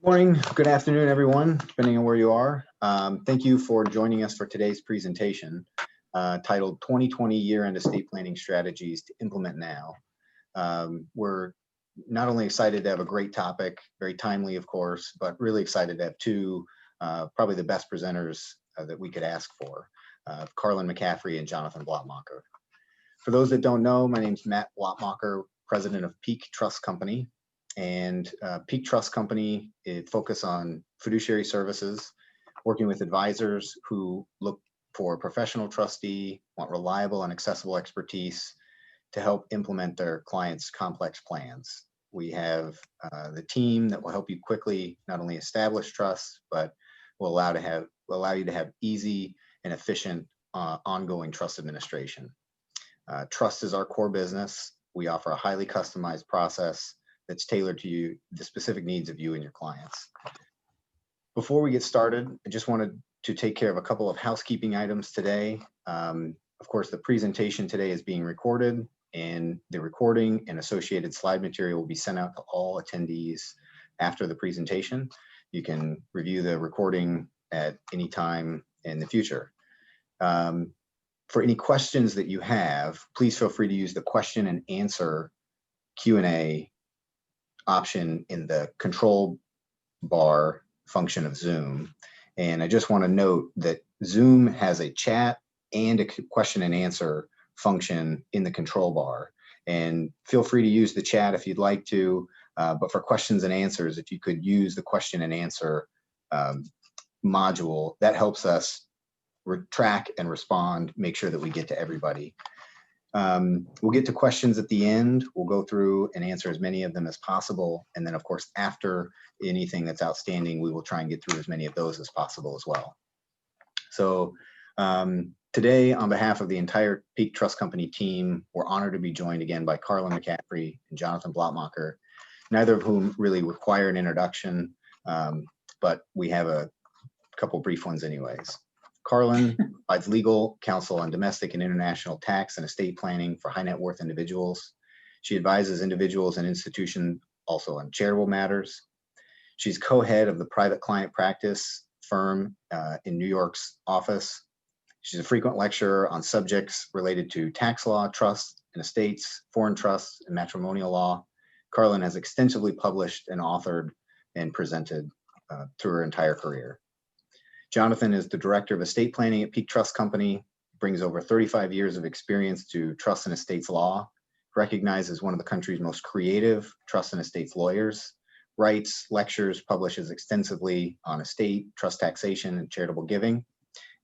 Morning, good afternoon, everyone, depending on where you are. Thank you for joining us for today's presentation titled 2020 Year-End Estate Planning Strategies to Implement Now. We're not only excited to have a great topic, very timely, of course, but really excited to have two, probably the best presenters that we could ask for, Carlin McCaffrey and Jonathan Blattmacher. For those that don't know, my name's Matt Blattmacher, president of Peak Trust Company. And Peak Trust Company, it focuses on fiduciary services, working with advisors who look for a professional trustee, want reliable and accessible expertise to help implement their clients' complex plans. We have the team that will help you quickly not only establish trust, but will allow you to have easy and efficient ongoing trust administration. Trust is our core business. We offer a highly customized process that's tailored to you, the specific needs of you and your clients. Before we get started, I just wanted to take care of a couple of housekeeping items today. Of course, the presentation today is being recorded, and the recording and associated slide material will be sent out to all attendees after the presentation. You can review the recording at any time in the future. For any questions that you have, please feel free to use the question and answer Q&A option in the control bar function of Zoom. And I just want to note that Zoom has a chat and a question and answer function in the control bar. And feel free to use the chat if you'd like to, but for questions and answers, if you could use the question and answer module, that helps us track and respond, make sure that we get to everybody. We'll get to questions at the end. We'll go through and answer as many of them as possible. And then, of course, after anything that's outstanding, we will try and get through as many of those as possible as well. So today, on behalf of the entire Peak Trust Company team, we're honored to be joined again by Carlin McCaffrey and Jonathan Blattmacher, neither of whom really require an introduction, but we have a couple brief ones anyways. Carlin provides legal counsel on domestic and international tax and estate planning for high net worth individuals. She advises individuals and institutions also on charitable matters. She's co-head of the private client practice firm in New York's office. She's a frequent lecturer on subjects related to tax law, trust and estates, foreign trusts, and matrimonial law. Carlin has extensively published and authored and presented through her entire career. Jonathan is the director of estate planning at Peak Trust Company, brings over 35 years of experience to trust and estates law, recognized as one of the country's most creative trust and estates lawyers, writes, lectures, publishes extensively on estate, trust taxation, and charitable giving,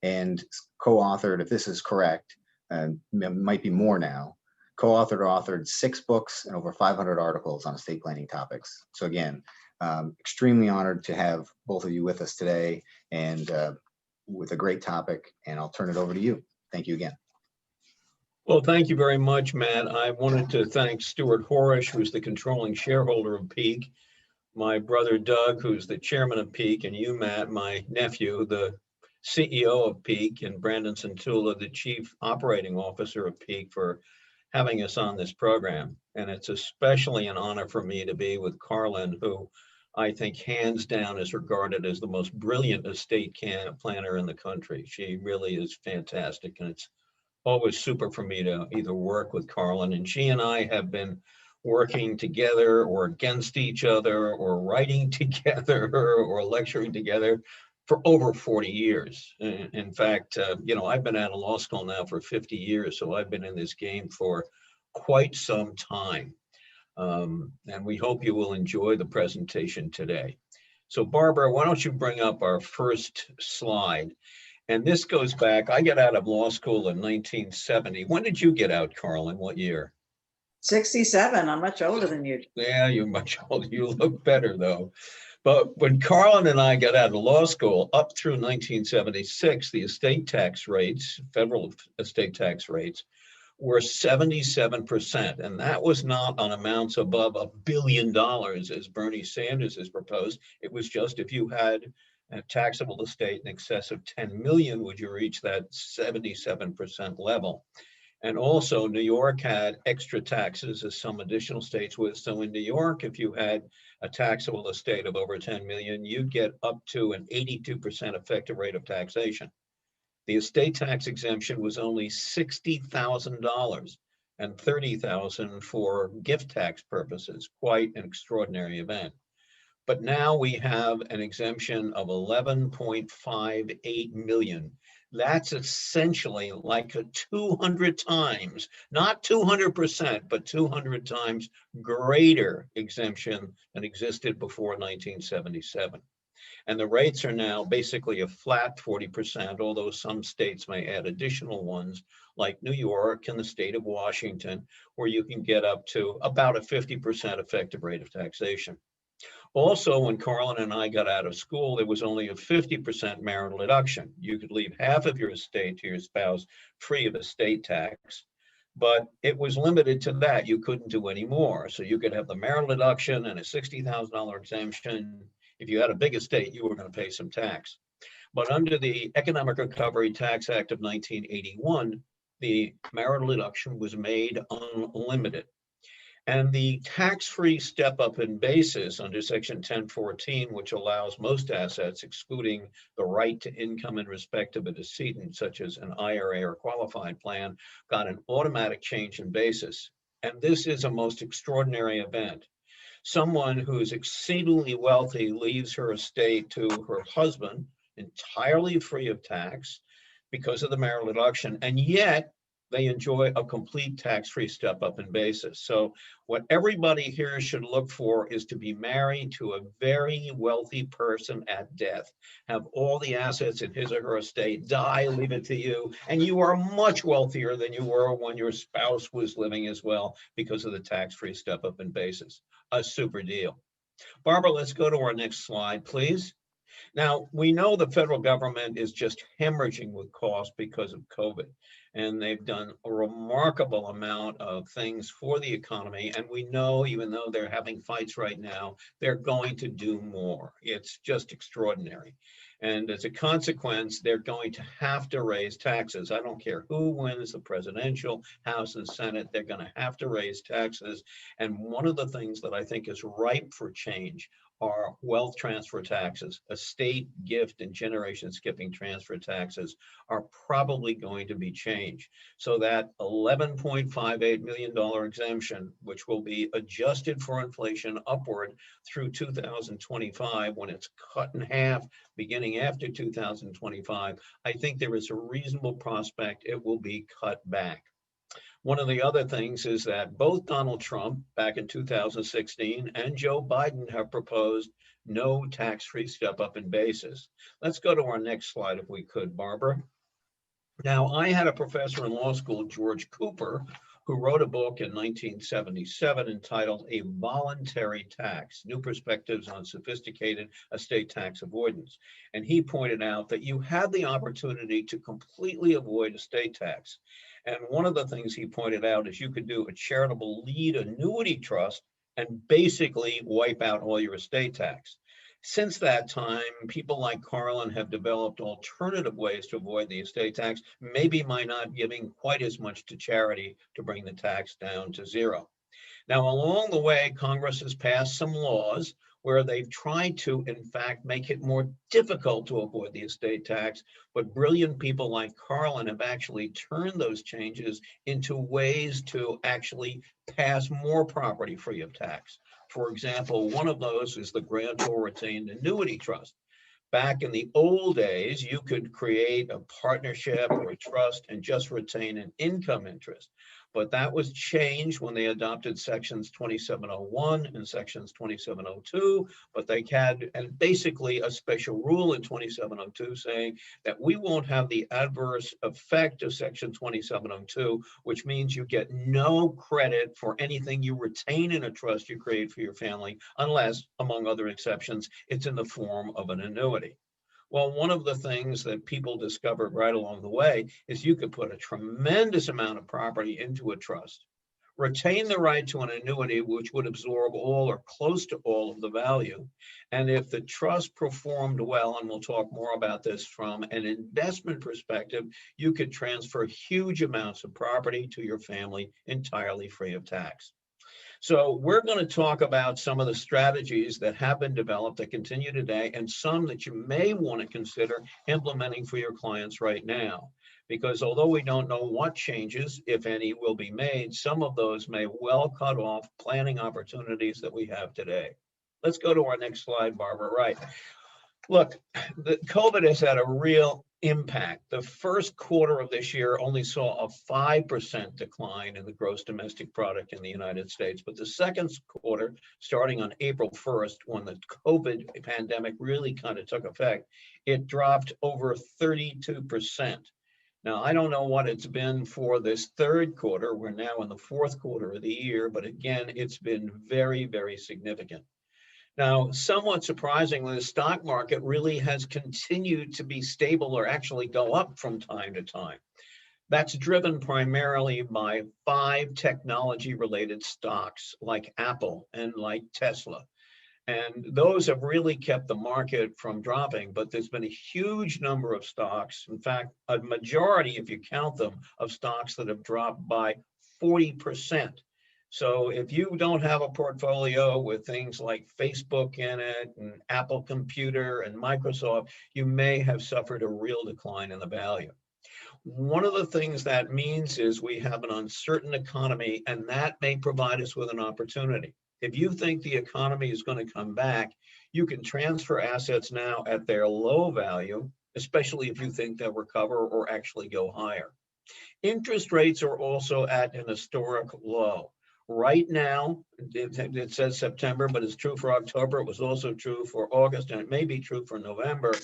and co-authored, if this is correct, might be more now, co-authored or authored 6 books and over 500 articles on estate planning topics. So again, extremely honored to have both of you with us today and with a great topic, and I'll turn it over to you. Thank you again. Well, thank you very much, Matt. I wanted to thank Stuart Horish, who's the controlling shareholder of Peak, my brother Doug, who's the chairman of Peak, and you, Matt, my nephew, the CEO of Peak, and Brandon Centula, the chief operating officer of Peak, for having us on this program. And it's especially an honor for me to be with Carlin, who I think hands down is regarded as the most brilliant estate planner in the country. She really is fantastic, and it's always super for me to either work with Carlin, and she and I have been working together or against each other or writing together or lecturing together for over 40 years. In fact, I've been out of law school now for 50 years, so I've been in this game for quite some time. And we hope you will enjoy the presentation today. So Barbara, why don't you bring up our first slide? And this goes back, I got out of law school in 1970. When did you get out, Carlin? What year? 67. I'm much older than you. Yeah, you're much older. You look better though. But when Carlin and I got out of law school, up through 1976, the estate tax rates, federal estate tax rates, were 77%. And that was not on amounts above $1 billion, as Bernie Sanders has proposed. It was just if you had a taxable estate in excess of 10 million, would you reach that 77% level. And also New York had extra taxes as some additional states would. So in New York, if you had a taxable estate of over 10 million, you'd get up to an 82% effective rate of taxation. The estate tax exemption was only $60,000 and $30,000 for gift tax purposes, quite an extraordinary event. But now we have an exemption of 11.58 million. That's essentially like a 200 times, not 200%, but 200 times greater exemption than existed before 1977. And the rates are now basically a flat 40%, although some states may add additional ones like New York and the state of Washington, where you can get up to about a 50% effective rate of taxation. Also, when Carlin and I got out of school, there was only a 50% marital deduction. You could leave half of your estate to your spouse free of estate tax, but it was limited to that. You couldn't do any more. So you could have the marital deduction and a $60,000 exemption. If you had a big estate, you were going to pay some tax. But under the Economic Recovery Tax Act of 1981, the marital deduction was made unlimited. And the tax-free step-up in basis under Section 1014, which allows most assets, excluding the right to income in respect of a decedent, such as an IRA or qualified plan, got an automatic change in basis. And this is a most extraordinary event. Someone who is exceedingly wealthy leaves her estate to her husband entirely free of tax because of the marital deduction, and yet they enjoy a complete tax-free step-up in basis. So what everybody here should look for is to be married to a very wealthy person at death, have all the assets in his or her estate, die, leave it to you, and you are much wealthier than you were when your spouse was living as well because of the tax-free step-up in basis. A super deal. Barbara, let's go to our next slide, please. Now, we know the federal government is just hemorrhaging with costs because of COVID, and they've done a remarkable amount of things for the economy. And we know, even though they're having fights right now, they're going to do more. It's just extraordinary. And as a consequence, they're going to have to raise taxes. I don't care who wins the presidential, House, and Senate, they're going to have to raise taxes. And one of the things that I think is ripe for change are wealth transfer taxes. Estate, gift, and generation skipping transfer taxes are probably going to be changed. So that $11.58 million exemption, which will be adjusted for inflation upward through 2025, when it's cut in half beginning after 2025, I think there is a reasonable prospect it will be cut back. One of the other things is that both Donald Trump back in 2016 and Joe Biden have proposed no tax-free step-up in basis. Let's go to our next slide if we could, Barbara. Now, I had a professor in law school, George Cooper, who wrote a book in 1977 entitled A Voluntary Tax, New Perspectives on Sophisticated Estate Tax Avoidance. And he pointed out that you had the opportunity to completely avoid estate tax. And one of the things he pointed out is you could do a charitable lead annuity trust and basically wipe out all your estate tax. Since that time, people like Carlin have developed alternative ways to avoid the estate tax, maybe by not giving quite as much to charity to bring the tax down to zero. Now, along the way, Congress has passed some laws where they've tried to, in fact, make it more difficult to avoid the estate tax, but brilliant people like Carlin have actually turned those changes into ways to actually pass more property free of tax. For example, one of those is the grantor retained annuity trust. Back in the old days, you could create a partnership or a trust and just retain an income interest. But that was changed when they adopted sections 2701 and sections 2702. But they had basically a special rule in 2702 saying that we won't have the adverse effect of section 2702, which means you get no credit for anything you retain in a trust you create for your family, unless, among other exceptions, it's in the form of an annuity. Well, one of the things that people discovered right along the way is you could put a tremendous amount of property into a trust, retain the right to an annuity which would absorb all or close to all of the value. And if the trust performed well, and we'll talk more about this from an investment perspective, you could transfer huge amounts of property to your family entirely free of tax. So we're going to talk about some of the strategies that have been developed that continue today, and some that you may want to consider implementing for your clients right now. Because although we don't know what changes, if any, will be made, some of those may well cut off planning opportunities that we have today. Let's go to our next slide, Barbara. Right. Look, the COVID has had a real impact. The first quarter of this year only saw a 5% decline in the gross domestic product in the United States. But the second quarter, starting on April 1st, when the COVID pandemic really kind of took effect, it dropped over 32%. Now, I don't know what it's been for this third quarter. We're now in the fourth quarter of the year, but again, it's been very, very significant. Now, somewhat surprisingly, the stock market really has continued to be stable or actually go up from time to time. That's driven primarily by 5 technology-related stocks like Apple and like Tesla. And those have really kept the market from dropping, but there's been a huge number of stocks, in fact, a majority, if you count them, of stocks that have dropped by 40%. So if you don't have a portfolio with things like Facebook in it and Apple Computer and Microsoft, you may have suffered a real decline in the value. One of the things that means is we have an uncertain economy, and that may provide us with an opportunity. If you think the economy is going to come back, you can transfer assets now at their low value, especially if you think they'll recover or actually go higher. Interest rates are also at an historic low. Right now, it says September, but it's true for October. It was also true for August, and it may be true for November.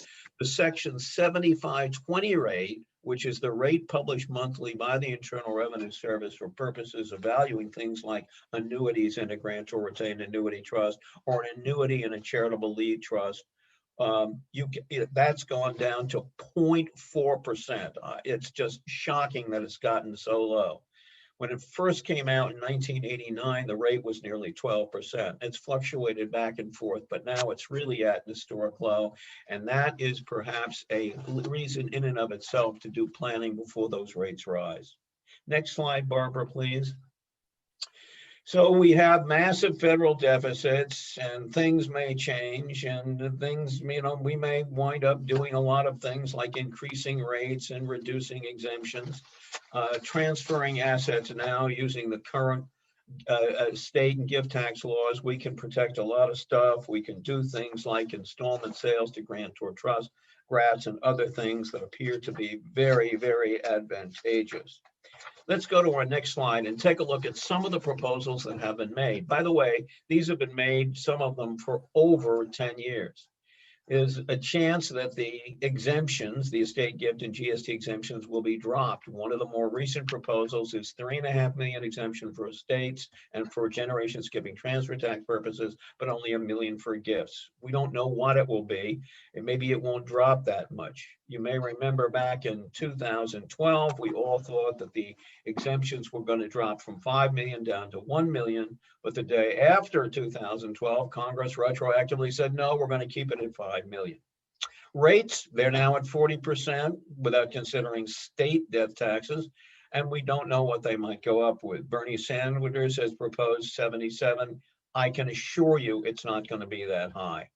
The Section 7520 rate, which is the rate published monthly by the Internal Revenue Service for purposes of valuing things like annuities in a grantor retained annuity trust or an annuity in a charitable lead trust, that's gone down to 0.4%. It's just shocking that it's gotten so low. When it first came out in 1989, the rate was nearly 12%. It's fluctuated back and forth, but now it's really at an historic low. And that is perhaps a reason in and of itself to do planning before those rates rise. Next slide, Barbara, please. So we have massive federal deficits, and things may change, and things, we may wind up doing a lot of things like increasing rates and reducing exemptions, transferring assets now using the current state and gift tax laws. We can protect a lot of stuff. We can do things like installment sales to grantor trust, grants, and other things that appear to be very, very advantageous. Let's go to our next slide and take a look at some of the proposals that have been made. By the way, these have been made, some of them for over 10 years. There's a chance that the exemptions, the estate gift and GST exemptions, will be dropped. One of the more recent proposals is $3.5 million exemption for estates and for generation skipping transfer tax purposes, but only $1 million for gifts. We don't know what it will be, and maybe it won't drop that much. You may remember back in 2012, we all thought that the exemptions were going to drop from 5 million down to 1 million. But the day after 2012, Congress retroactively said, no, we're going to keep it at 5 million. Rates, they're now at 40% without considering state death taxes. And we don't know what they might go up with. Bernie Sanders has proposed 77. I can assure you it's not going to be that high.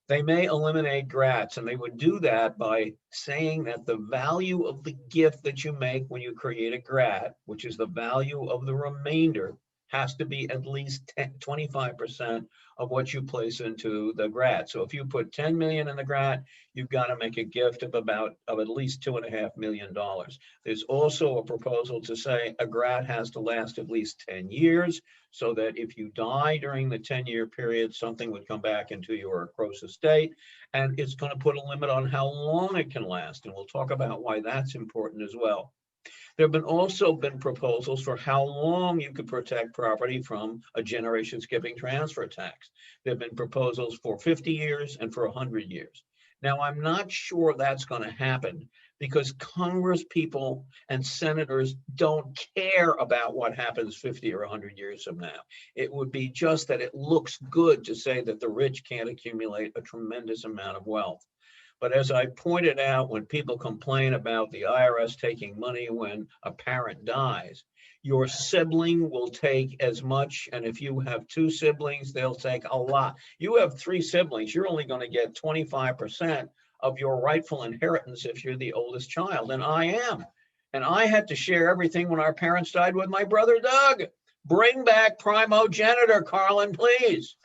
They may eliminate grats, and they would do that by saying that the value of the gift that you make when you create a grat, which is the value of the remainder, has to be at least 25% of what you place into the grat. So if you put 10 million in the grat, you've got to make a gift of at least $2.5 million. There's also a proposal to say a grat has to last at least 10 years, so that if you die during the 10-year period, something would come back into your gross estate. And it's going to put a limit on how long it can last. And we'll talk about why that's important as well. There have also been proposals for how long you could protect property from a generation skipping transfer tax. There have been proposals for 50 years and for 100 years. Now, I'm not sure that's going to happen, because Congress people and senators don't care about what happens 50 or 100 years from now. It would be just that it looks good to say that the rich can't accumulate a tremendous amount of wealth. But as I pointed out, when people complain about the IRS taking money when a parent dies, your sibling will take as much. And if you have 2 siblings, they'll take a lot. You have 3 siblings, you're only going to get 25% of your rightful inheritance if you're the oldest child. And I am. And I had to share everything when our parents died with my brother, Doug. Bring back primogenitor, Carlin, please.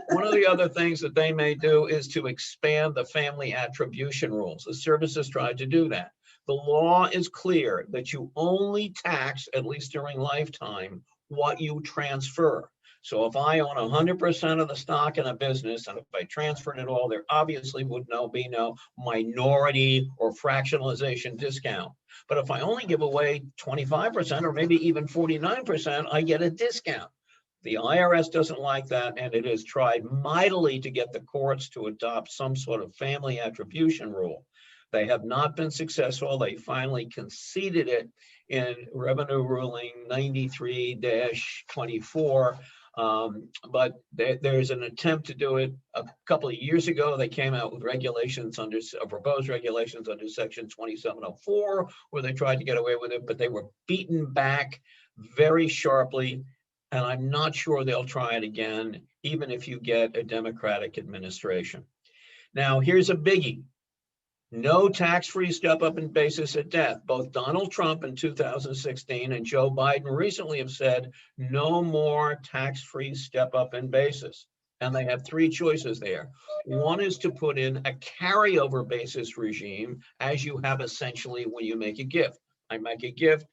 One of the other things that they may do is to expand the family attribution rules. The services tried to do that. The law is clear that you only tax, at least during lifetime, what you transfer. So if I own 100% of the stock in a business, and if I transferred it all, there obviously would be no minority or fractionalization discount. But if I only give away 25% or maybe even 49%, I get a discount. The IRS doesn't like that, and it has tried mightily to get the courts to adopt some sort of family attribution rule. They have not been successful. They finally conceded it in Revenue Ruling 93-24. But there's an attempt to do it. A couple of years ago, they came out with regulations under proposed regulations under Section 2704, where they tried to get away with it, but they were beaten back very sharply. And I'm not sure they'll try it again, even if you get a Democratic administration. Now, here's a biggie. No tax-free step-up in basis at death. Both Donald Trump in 2016 and Joe Biden recently have said no more tax-free step-up in basis. And they have 3 choices there. One is to put in a carryover basis regime, as you have essentially when you make a gift. I make a gift.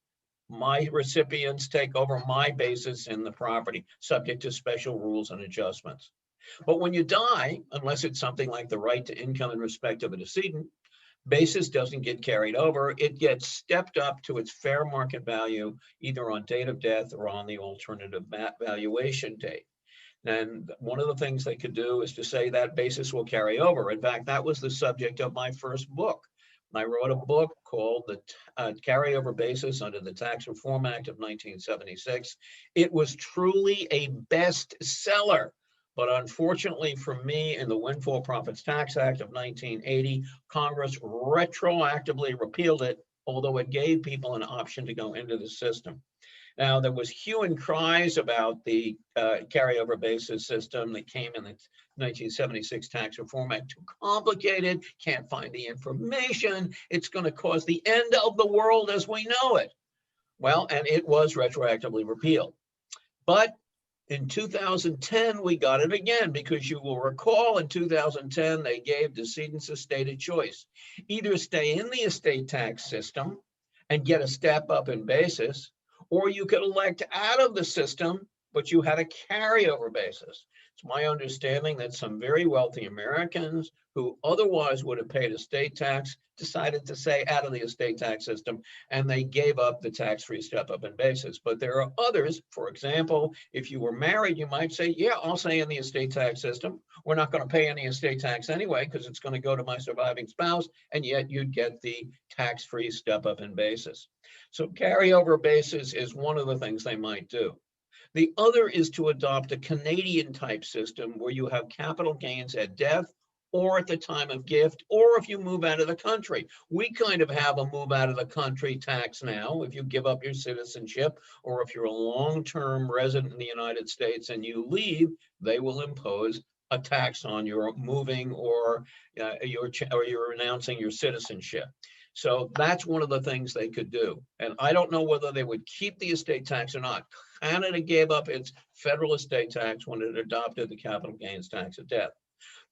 My recipients take over my basis in the property, subject to special rules and adjustments. But when you die, unless it's something like the right to income in respect of a decedent, basis doesn't get carried over. It gets stepped up to its fair market value, either on date of death or on the alternative valuation date. And one of the things they could do is to say that basis will carry over. In fact, that was the subject of my first book. I wrote a book called The Carryover Basis under the Tax Reform Act of 1976. It was truly a bestseller. But unfortunately for me, in the Windfall Profits Tax Act of 1980, Congress retroactively repealed it, although it gave people an option to go into the system. Now, there was hue and cries about the carryover basis system that came in the 1976 Tax Reform Act. Too complicated, can't find the information. It's going to cause the end of the world as we know it. Well, and it was retroactively repealed. But in 2010, we got it again, because you will recall in 2010, they gave decedents a stated choice. Either stay in the estate tax system and get a step up in basis, or you could elect out of the system, but you had a carryover basis. It's my understanding that some very wealthy Americans who otherwise would have paid estate tax decided to stay out of the estate tax system, and they gave up the tax-free step-up in basis. But there are others, for example, if you were married, you might say, yeah, I'll stay in the estate tax system. We're not going to pay any estate tax anyway, because it's going to go to my surviving spouse, and yet you'd get the tax-free step-up in basis. So carryover basis is one of the things they might do. The other is to adopt a Canadian type system where you have capital gains at death or at the time of gift, or if you move out of the country. We kind of have a move out of the country tax now. If you give up your citizenship, or if you're a long-term resident in the United States and you leave, they will impose a tax on your moving or you're renouncing your citizenship. So that's one of the things they could do. And I don't know whether they would keep the estate tax or not. Canada gave up its federal estate tax when it adopted the capital gains tax at death.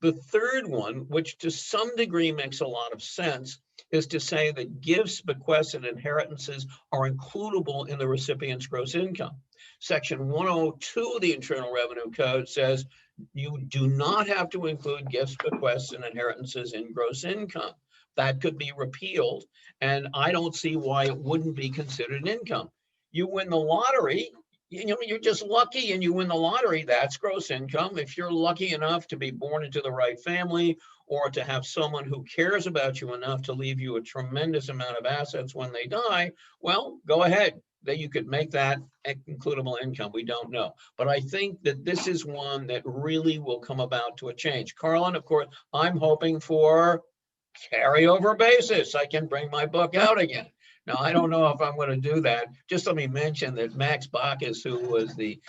The third one, which to some degree makes a lot of sense, is to say that gifts, bequests, and inheritances are includable in the recipient's gross income. Section 102 of the Internal Revenue Code says you do not have to include gifts, bequests, and inheritances in gross income. That could be repealed, and I don't see why it wouldn't be considered income. You win the lottery, You're just lucky and you win the lottery. That's gross income. If you're lucky enough to be born into the right family or to have someone who cares about you enough to leave you a tremendous amount of assets when they die, well, go ahead. That you could make that includable income. We don't know. But I think that this is one that really will come about to a change. Carlin, of course, I'm hoping for carryover basis. I can bring my book out again. Now, I don't know if I'm going to do that. Just let me mention that Max Baucus, who was the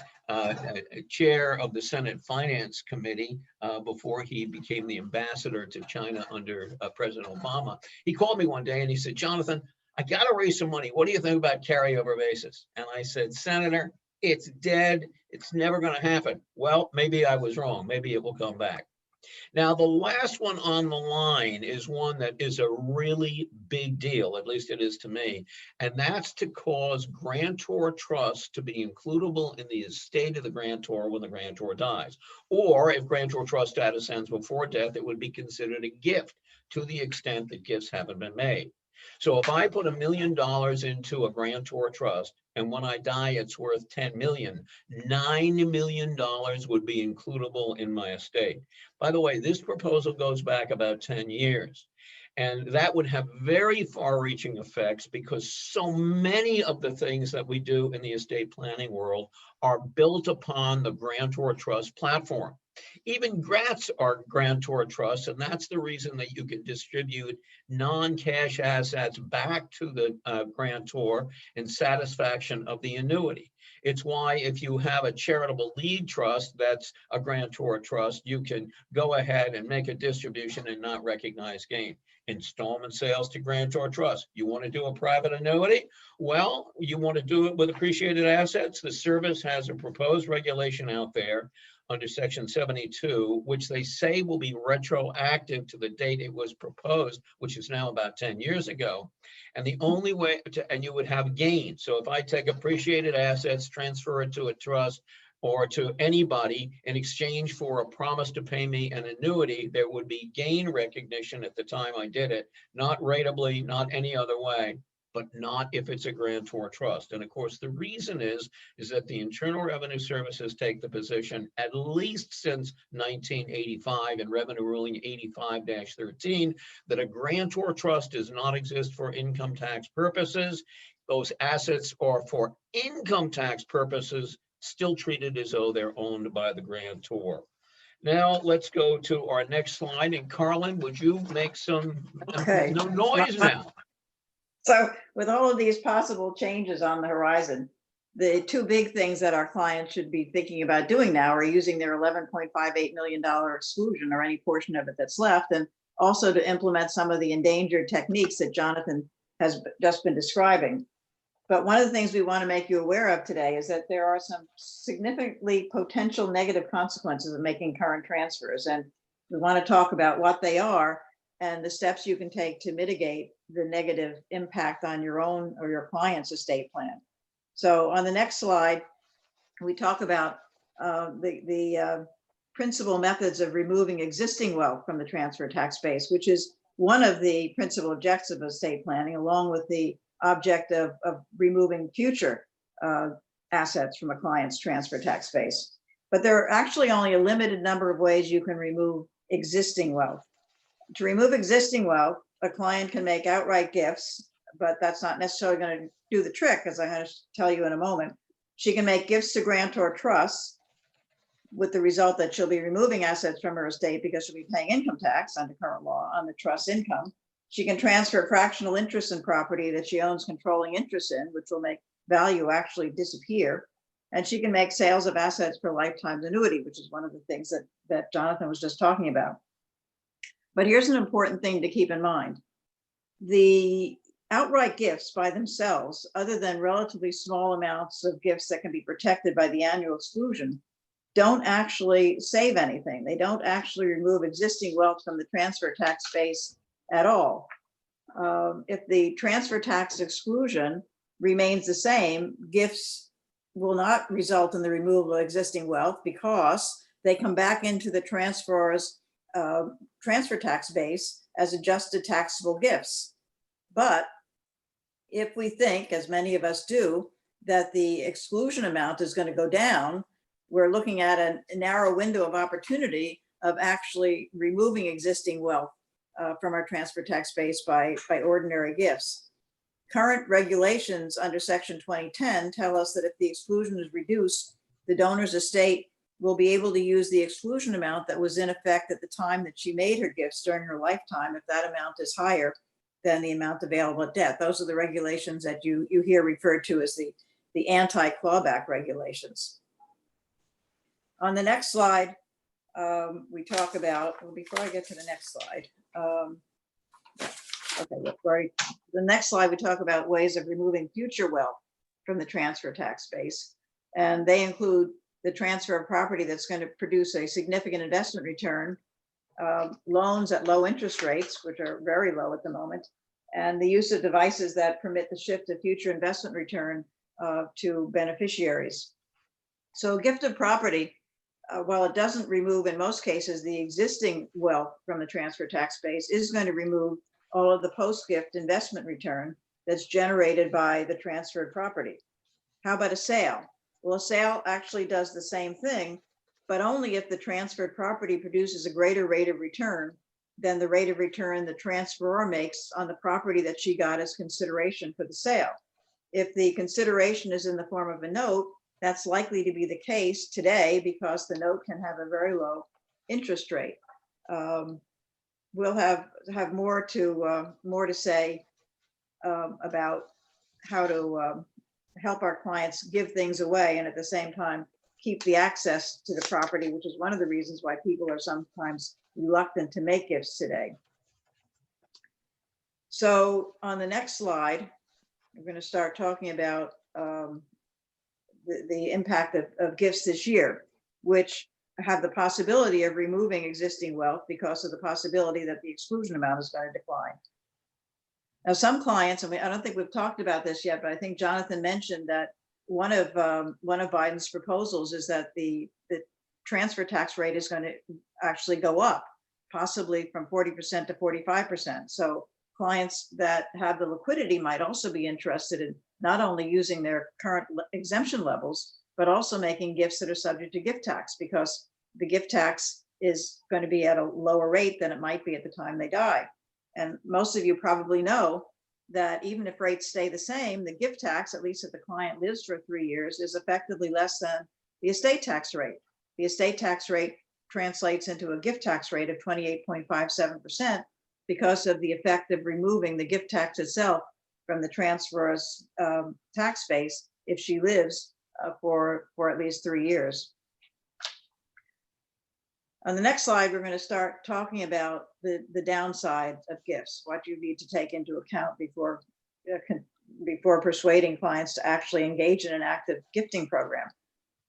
chair of the Senate Finance Committee before he became the ambassador to China under President Obama, he called me one day and he said, Jonathan, I got to raise some money. What do you think about carryover basis? And I said, Senator, it's dead. It's never going to happen. Well, maybe I was wrong. Maybe it will come back. Now, the last one on the line is one that is a really big deal, at least it is to me, and that's to cause grantor trusts to be includable in the estate of the grantor when the grantor dies. Or if grantor trust status ends before death, it would be considered a gift to the extent that gifts haven't been made. So if I put $1 million into a grantor trust, and when I die, it's worth 10 million, $9 million would be includable in my estate. By the way, this proposal goes back about 10 years. And that would have very far-reaching effects because so many of the things that we do in the estate planning world are built upon the grantor trust platform. Even grants are grantor trusts, and that's the reason that you can distribute non-cash assets back to the grantor in satisfaction of the annuity. It's why if you have a charitable lead trust that's a grantor trust, you can go ahead and make a distribution and not recognize gain. Installment sales to grantor trust. You want to do a private annuity? Well, you want to do it with appreciated assets. The service has a proposed regulation out there under section 72, which they say will be retroactive to the date it was proposed, which is now about 10 years ago. And the only way and you would have gain. So if I take appreciated assets, transfer it to a trust or to anybody in exchange for a promise to pay me an annuity, there would be gain recognition at the time I did it, not ratably, not any other way, but not if it's a grantor trust. And of course, the reason is that the Internal Revenue Services take the position, at least since 1985 in Revenue Ruling 85-13, that a grantor trust does not exist for income tax purposes. Those assets are for income tax purposes, still treated as though they're owned by the grantor. Now let's go to our next slide. And Carlin, would you make some no noise now? So with all of these possible changes on the horizon, the two big things that our clients should be thinking about doing now are using their $11.58 million exclusion or any portion of it that's left, and also to implement some of the endangered techniques that Jonathan has just been describing. But one of the things we want to make you aware of today is that there are some significantly potential negative consequences of making current transfers. And we want to talk about what they are and the steps you can take to mitigate the negative impact on your own or your client's estate plan. So on the next slide, we talk about the principal methods of removing existing wealth from the transfer tax base, which is one of the principal objectives of estate planning, along with the object of removing future assets from a client's transfer tax base. But there are actually only a limited number of ways you can remove existing wealth. To remove existing wealth, a client can make outright gifts, but that's not necessarily going to do the trick, as I'm going to tell you in a moment. She can make gifts to grantor trusts with the result that she'll be removing assets from her estate because she'll be paying income tax under current law on the trust income. She can transfer fractional interest in property that she owns controlling interest in, which will make value actually disappear. And she can make sales of assets for lifetime annuity, which is one of the things that Jonathan was just talking about. But here's an important thing to keep in mind. The outright gifts by themselves, other than relatively small amounts of gifts that can be protected by the annual exclusion, don't actually save anything. They don't actually remove existing wealth from the transfer tax base at all. If the transfer tax exclusion remains the same, gifts will not result in the removal of existing wealth because they come back into the transferor's transfer tax base as adjusted taxable gifts. But if we think, as many of us do, that the exclusion amount is going to go down, we're looking at a narrow window of opportunity of actually removing existing wealth from our transfer tax base by ordinary gifts. Current regulations under Section 2010 tell us that if the exclusion is reduced, the donor's estate will be able to use the exclusion amount that was in effect at the time that she made her gifts during her lifetime, if that amount is higher than the amount available at death. Those are the regulations that you hear referred to as the anti-clawback regulations. On the next slide, we talk about, well, before I get to the next slide, the next slide, we talk about ways of removing future wealth from the transfer tax base. And they include the transfer of property that's going to produce a significant investment return, loans at low interest rates, which are very low at the moment, and the use of devices that permit the shift of future investment return to beneficiaries. So gift of property, while it doesn't remove, in most cases, the existing wealth from the transfer tax base, is going to remove all of the post-gift investment return that's generated by the transferred property. How about a sale? Well, a sale actually does the same thing, but only if the transferred property produces a greater rate of return than the rate of return the transferor makes on the property that she got as consideration for the sale. If the consideration is in the form of a note, that's likely to be the case today because the note can have a very low interest rate. We'll have more to say about how to help our clients give things away and at the same time keep the access to the property, which is one of the reasons why people are sometimes reluctant to make gifts today. So on the next slide, we're going to start talking about the impact of gifts this year, which have the possibility of removing existing wealth because of the possibility that the exclusion amount is going to decline. Now, some clients, I don't think we've talked about this yet, but I think Jonathan mentioned that one of Biden's proposals is that the transfer tax rate is going to actually go up, possibly from 40% to 45%. So clients that have the liquidity might also be interested in not only using their current exemption levels, but also making gifts that are subject to gift tax, because the gift tax is going to be at a lower rate than it might be at the time they die. And most of you probably know that even if rates stay the same, the gift tax, at least if the client lives for 3 years, is effectively less than the estate tax rate. The estate tax rate translates into a gift tax rate of 28.57% because of the effect of removing the gift tax itself from the transferor's tax base if she lives for at least 3 years. On the next slide, we're going to start talking about the downside of gifts, what you need to take into account before persuading clients to actually engage in an active gifting program.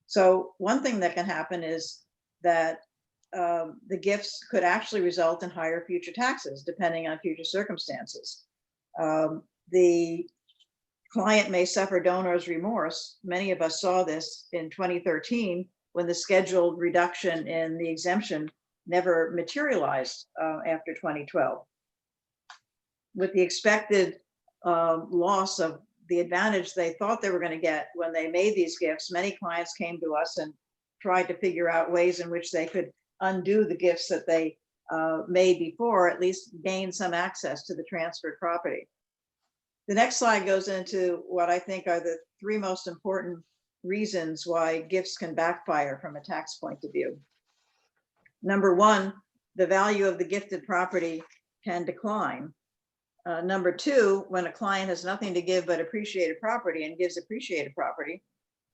So one thing that can happen is that the gifts could actually result in higher future taxes, depending on future circumstances. The client may suffer donor's remorse. Many of us saw this in 2013 when the scheduled reduction in the exemption never materialized after 2012. With the expected loss of the advantage they thought they were going to get when they made these gifts, many clients came to us and tried to figure out ways in which they could undo the gifts that they made before, at least gain some access to the transferred property. The next slide goes into what I think are the 3 most important reasons why gifts can backfire from a tax point of view. Number 1, the value of the gifted property can decline. Number 2, when a client has nothing to give but appreciated property and gives appreciated property,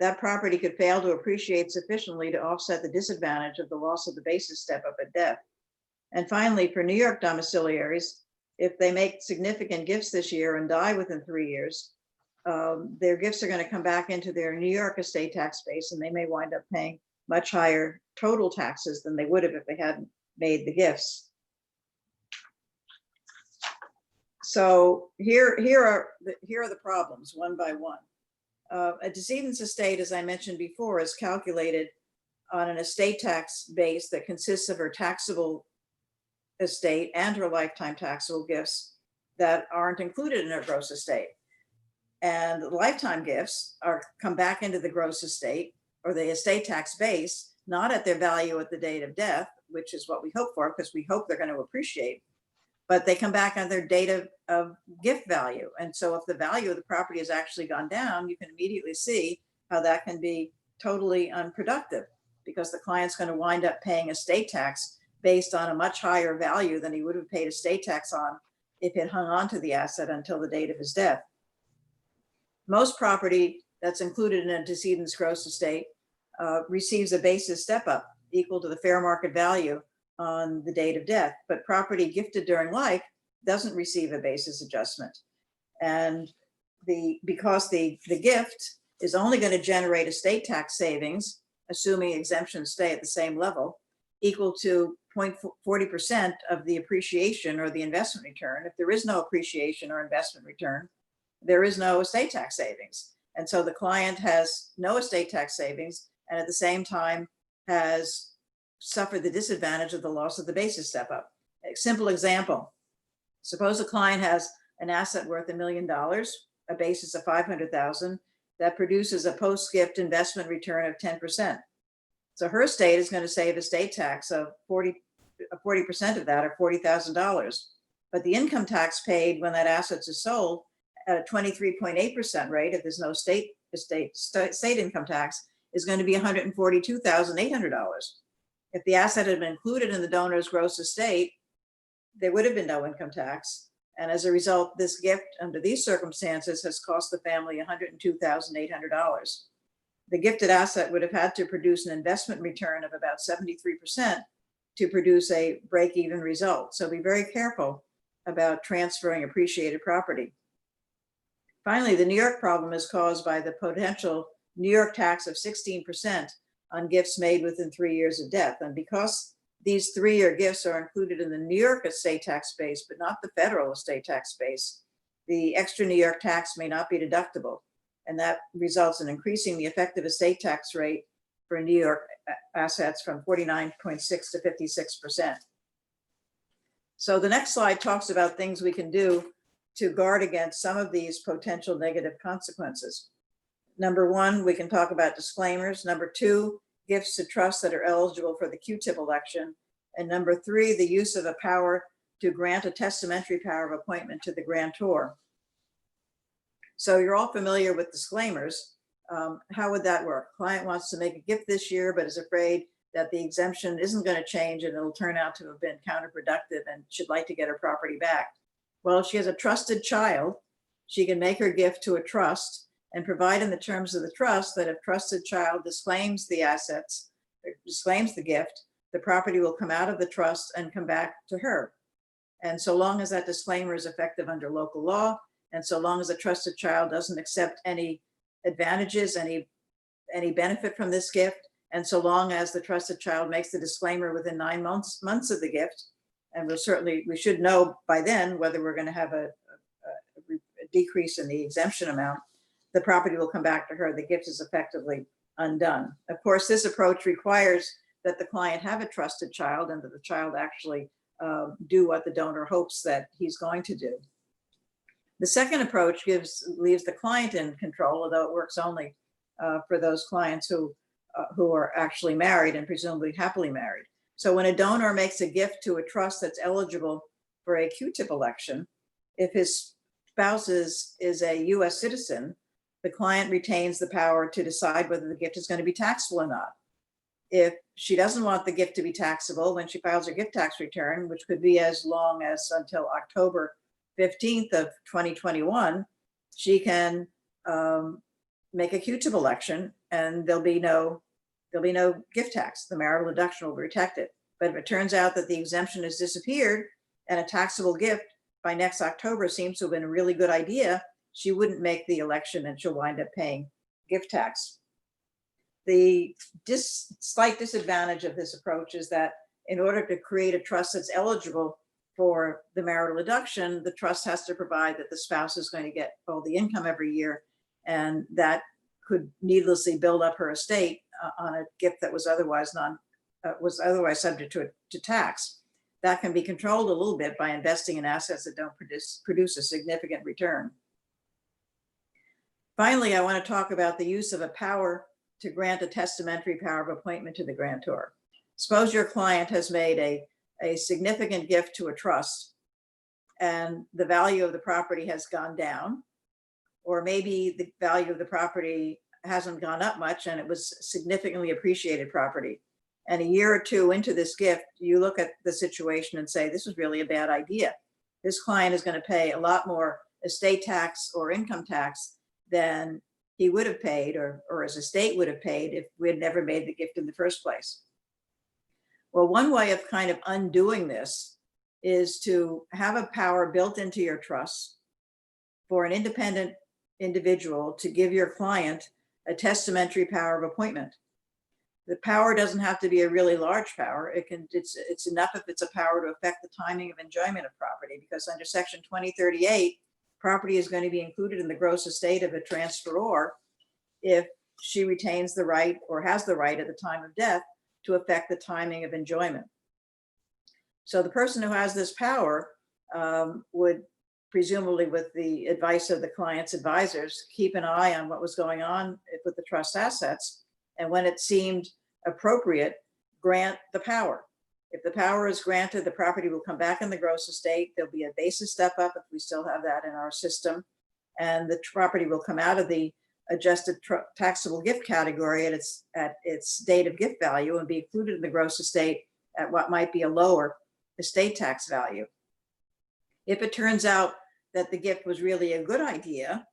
that property could fail to appreciate sufficiently to offset the disadvantage of the loss of the basis step up at death. And finally, for New York domiciliaries, if they make significant gifts this year and die within 3 years, their gifts are going to come back into their New York estate tax base, and they may wind up paying much higher total taxes than they would have if they hadn't made the gifts. So here are the problems one by one. A decedent's estate, as I mentioned before, is calculated on an estate tax base that consists of her taxable estate and her lifetime taxable gifts that aren't included in her gross estate. And the lifetime gifts come back into the gross estate or the estate tax base, not at their value at the date of death, which is what we hope for, because we hope they're going to appreciate, but they come back on their date of gift value. And so if the value of the property has actually gone down, you can immediately see how that can be totally unproductive, because the client's going to wind up paying estate tax based on a much higher value than he would have paid estate tax on if it hung on to the asset until the date of his death. Most property that's included in a decedent's gross estate receives a basis step up equal to the fair market value on the date of death, but property gifted during life doesn't receive a basis adjustment. And because the gift is only going to generate estate tax savings, assuming exemptions stay at the same level, equal to 0.40% of the appreciation or the investment return. If there is no appreciation or investment return, there is no estate tax savings. And so the client has no estate tax savings, and at the same time has suffered the disadvantage of the loss of the basis step up. A simple example: suppose a client has an asset worth $1 million, a basis of 500,000, that produces a post-gift investment return of 10%. So her estate is going to save estate tax of 40% of that, or $40,000. But the income tax paid when that asset is sold at a 23.8% rate, if there's no state income tax, is going to be $142,800. If the asset had been included in the donor's gross estate, there would have been no income tax. And as a result, this gift under these circumstances has cost the family $102,800. The gifted asset would have had to produce an investment return of about 73% to produce a break-even result. So be very careful about transferring appreciated property. Finally, the New York problem is caused by the potential New York tax of 16% on gifts made within 3 years of death. And because these 3-year gifts are included in the New York estate tax base, but not the federal estate tax base, the extra New York tax may not be deductible. And that results in increasing the effective estate tax rate for New York assets from 49.6 to 56%. So the next slide talks about things we can do to guard against some of these potential negative consequences. Number one, we can talk about disclaimers. Number two, gifts to trusts that are eligible for the Q-tip election. And number three, the use of a power to grant a testamentary power of appointment to the grantor. So you're all familiar with disclaimers. How would that work? Client wants to make a gift this year, but is afraid that the exemption isn't going to change and it'll turn out to have been counterproductive and should like to get her property back. Well, if she has a trusted child, she can make her gift to a trust and provide in the terms of the trust that if trusted child disclaims the assets, disclaims the gift, the property will come out of the trust and come back to her. And so long as that disclaimer is effective under local law, and so long as the trusted child doesn't accept any advantages, any benefit from this gift, and so long as the trusted child makes the disclaimer within 9 months of the gift, and we should know by then whether we're going to have a decrease in the exemption amount, the property will come back to her. The gift is effectively undone. Of course, this approach requires that the client have a trusted child and that the child actually do what the donor hopes that he's going to do. The second approach leaves the client in control, although it works only for those clients who are actually married and presumably happily married. So when a donor makes a gift to a trust that's eligible for a Q-tip election, if his spouse is a US citizen, the client retains the power to decide whether the gift is going to be taxable or not. If she doesn't want the gift to be taxable when she files her gift tax return, which could be as long as until October 15th of 2021, she can make a Q-tip election and there'll be no gift tax. The marital deduction will be protected. But if it turns out that the exemption has disappeared and a taxable gift by next October seems to have been a really good idea, she wouldn't make the election and she'll wind up paying gift tax. The slight disadvantage of this approach is that in order to create a trust that's eligible for the marital deduction, the trust has to provide that the spouse is going to get all the income every year, and that could needlessly build up her estate on a gift that was otherwise subject to tax. That can be controlled a little bit by investing in assets that don't produce a significant return. Finally, I want to talk about the use of a power to grant a testamentary power of appointment to the grantor. Suppose your client has made a significant gift to a trust and the value of the property has gone down, or maybe the value of the property hasn't gone up much and it was significantly appreciated property. And a year or two into this gift, you look at the situation and say, this was really a bad idea. This client is going to pay a lot more estate tax or income tax than he would have paid, or his estate would have paid if we had never made the gift in the first place. Well, one way of kind of undoing this is to have a power built into your trust for an independent individual to give your client a testamentary power of appointment. The power doesn't have to be a really large power. It's enough if it's a power to affect the timing of enjoyment of property, because under Section 2038, property is going to be included in the gross estate of a transferor if she retains the right or has the right at the time of death to affect the timing of enjoyment. So the person who has this power would, presumably with the advice of the client's advisors, keep an eye on what was going on with the trust assets, and when it seemed appropriate, grant the power. If the power is granted, the property will come back in the gross estate. There'll be a basis step up if we still have that in our system, and the property will come out of the adjusted taxable gift category at its date of gift value and be included in the gross estate at what might be a lower estate tax value. If it turns out that the gift was really a good idea,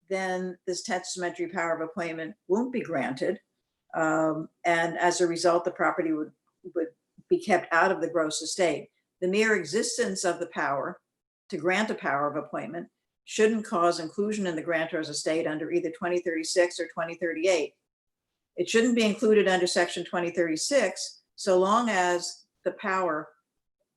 then this testamentary power of appointment won't be granted. And as a result, the property would be kept out of the gross estate. The mere existence of the power to grant a power of appointment shouldn't cause inclusion in the grantor's estate under either 2036 or 2038. It shouldn't be included under Section 2036 so long as the power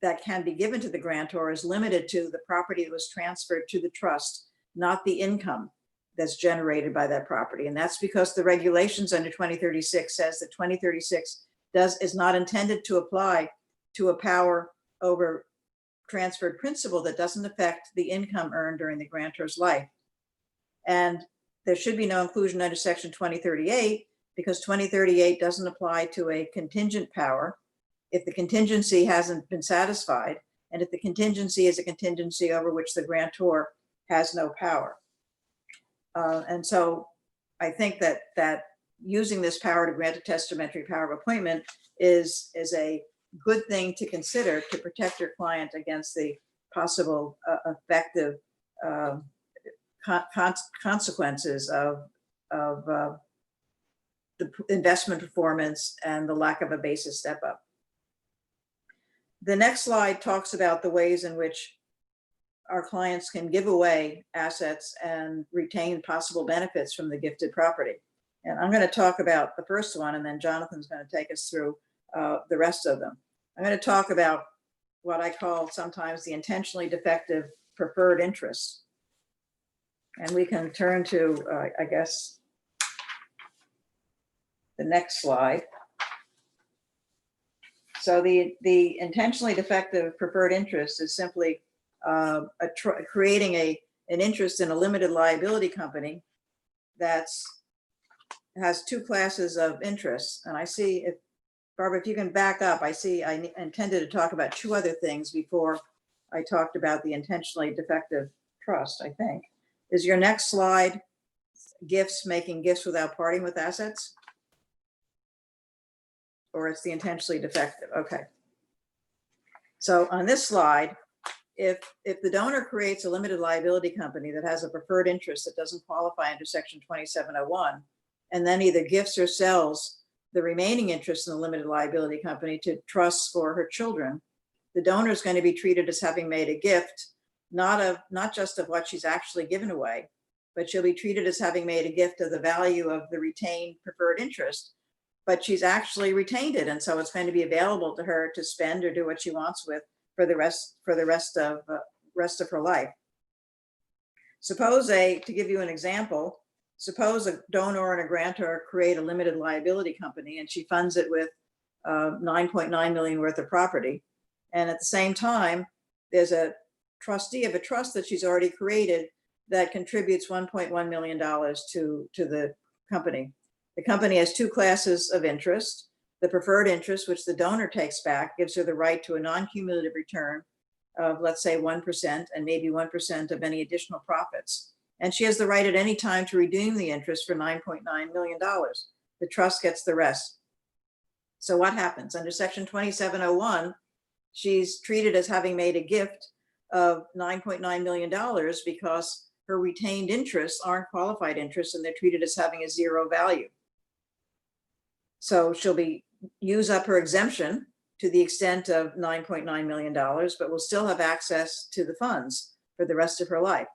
that can be given to the grantor is limited to the property that was transferred to the trust, not the income that's generated by that property. And that's because the regulations under 2036 says that 2036 is not intended to apply to a power over transferred principal that doesn't affect the income earned during the grantor's life. And there should be no inclusion under Section 2038 because 2038 doesn't apply to a contingent power if the contingency hasn't been satisfied, and if the contingency is a contingency over which the grantor has no power. And so I think that using this power to grant a testamentary power of appointment is a good thing to consider to protect your client against the possible effective consequences of the investment performance and the lack of a basis step up. The next slide talks about the ways in which our clients can give away assets and retain possible benefits from the gifted property. And I'm going to talk about the first one, and then Jonathan's going to take us through the rest of them. I'm going to talk about what I call sometimes the intentionally defective preferred interest. And we can turn to, I guess, the next slide. So the intentionally defective preferred interest is simply creating an interest in a limited liability company has two classes of interests. And I see, if Barbara, if you can back up, I see I intended to talk about two other things before I talked about the intentionally defective trust, I think. Is your next slide making gifts without parting with assets? Or it's the intentionally defective? Okay. So on this slide, if the donor creates a limited liability company that has a preferred interest that doesn't qualify under Section 2701, and then either gifts or sells the remaining interest in the limited liability company to trusts for her children, the donor is going to be treated as having made a gift, not just of what she's actually given away, but she'll be treated as having made a gift of the value of the retained preferred interest, but she's actually retained it. And so it's going to be available to her to spend or do what she wants with for the rest of her life. Suppose to give you an example, suppose a donor and a grantor create a limited liability company and she funds it with 9.9 million worth of property. And at the same time, there's a trustee of a trust that she's already created that contributes $1.1 million to the company. The company has two classes of interest. The preferred interest, which the donor takes back, gives her the right to a non-cumulative return of, let's say, 1% and maybe 1% of any additional profits. And she has the right at any time to redeem the interest for $9.9 million. The trust gets the rest. So what happens? Under Section 2701, she's treated as having made a gift of $9.9 million because her retained interests aren't qualified interests and they're treated as having a zero value. So she'll use up her exemption to the extent of $9.9 million, but will still have access to the funds for the rest of her life.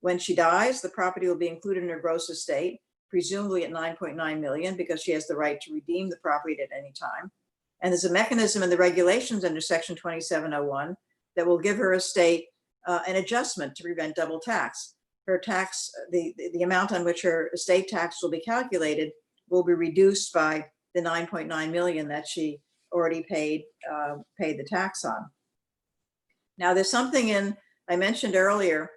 When she dies, the property will be included in her gross estate, presumably at $9.9 million, because she has the right to redeem the property at any time. And there's a mechanism in the regulations under Section 2701 that will give her estate an adjustment to prevent double tax. Her tax, the amount on which her estate tax will be calculated will be reduced by the $9.9 million that she already paid the tax on. Now, there's something in, I mentioned earlier,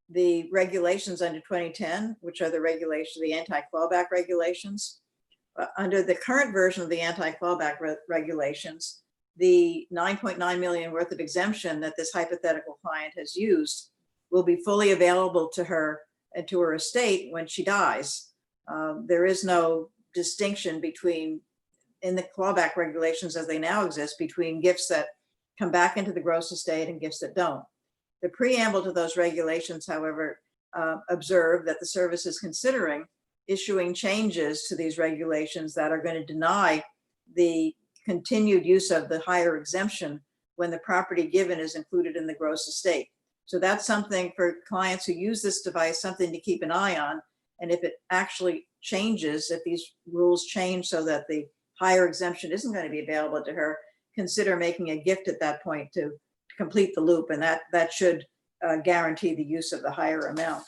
the regulations under 2010, which are the regulations, the anti-clawback regulations. Under the current version of the anti-clawback regulations, the $9.9 million worth of exemption that this hypothetical client has used will be fully available to her and to her estate when she dies. There is no distinction between, in the clawback regulations as they now exist, between gifts that come back into the gross estate and gifts that don't. The preamble to those regulations, however, observe that the service is considering issuing changes to these regulations that are going to deny the continued use of the higher exemption when the property given is included in the gross estate. So that's something for clients who use this device, something to keep an eye on. And if it actually changes, if these rules change so that the higher exemption isn't going to be available to her, consider making a gift at that point to complete the loop, and that should guarantee the use of the higher amount.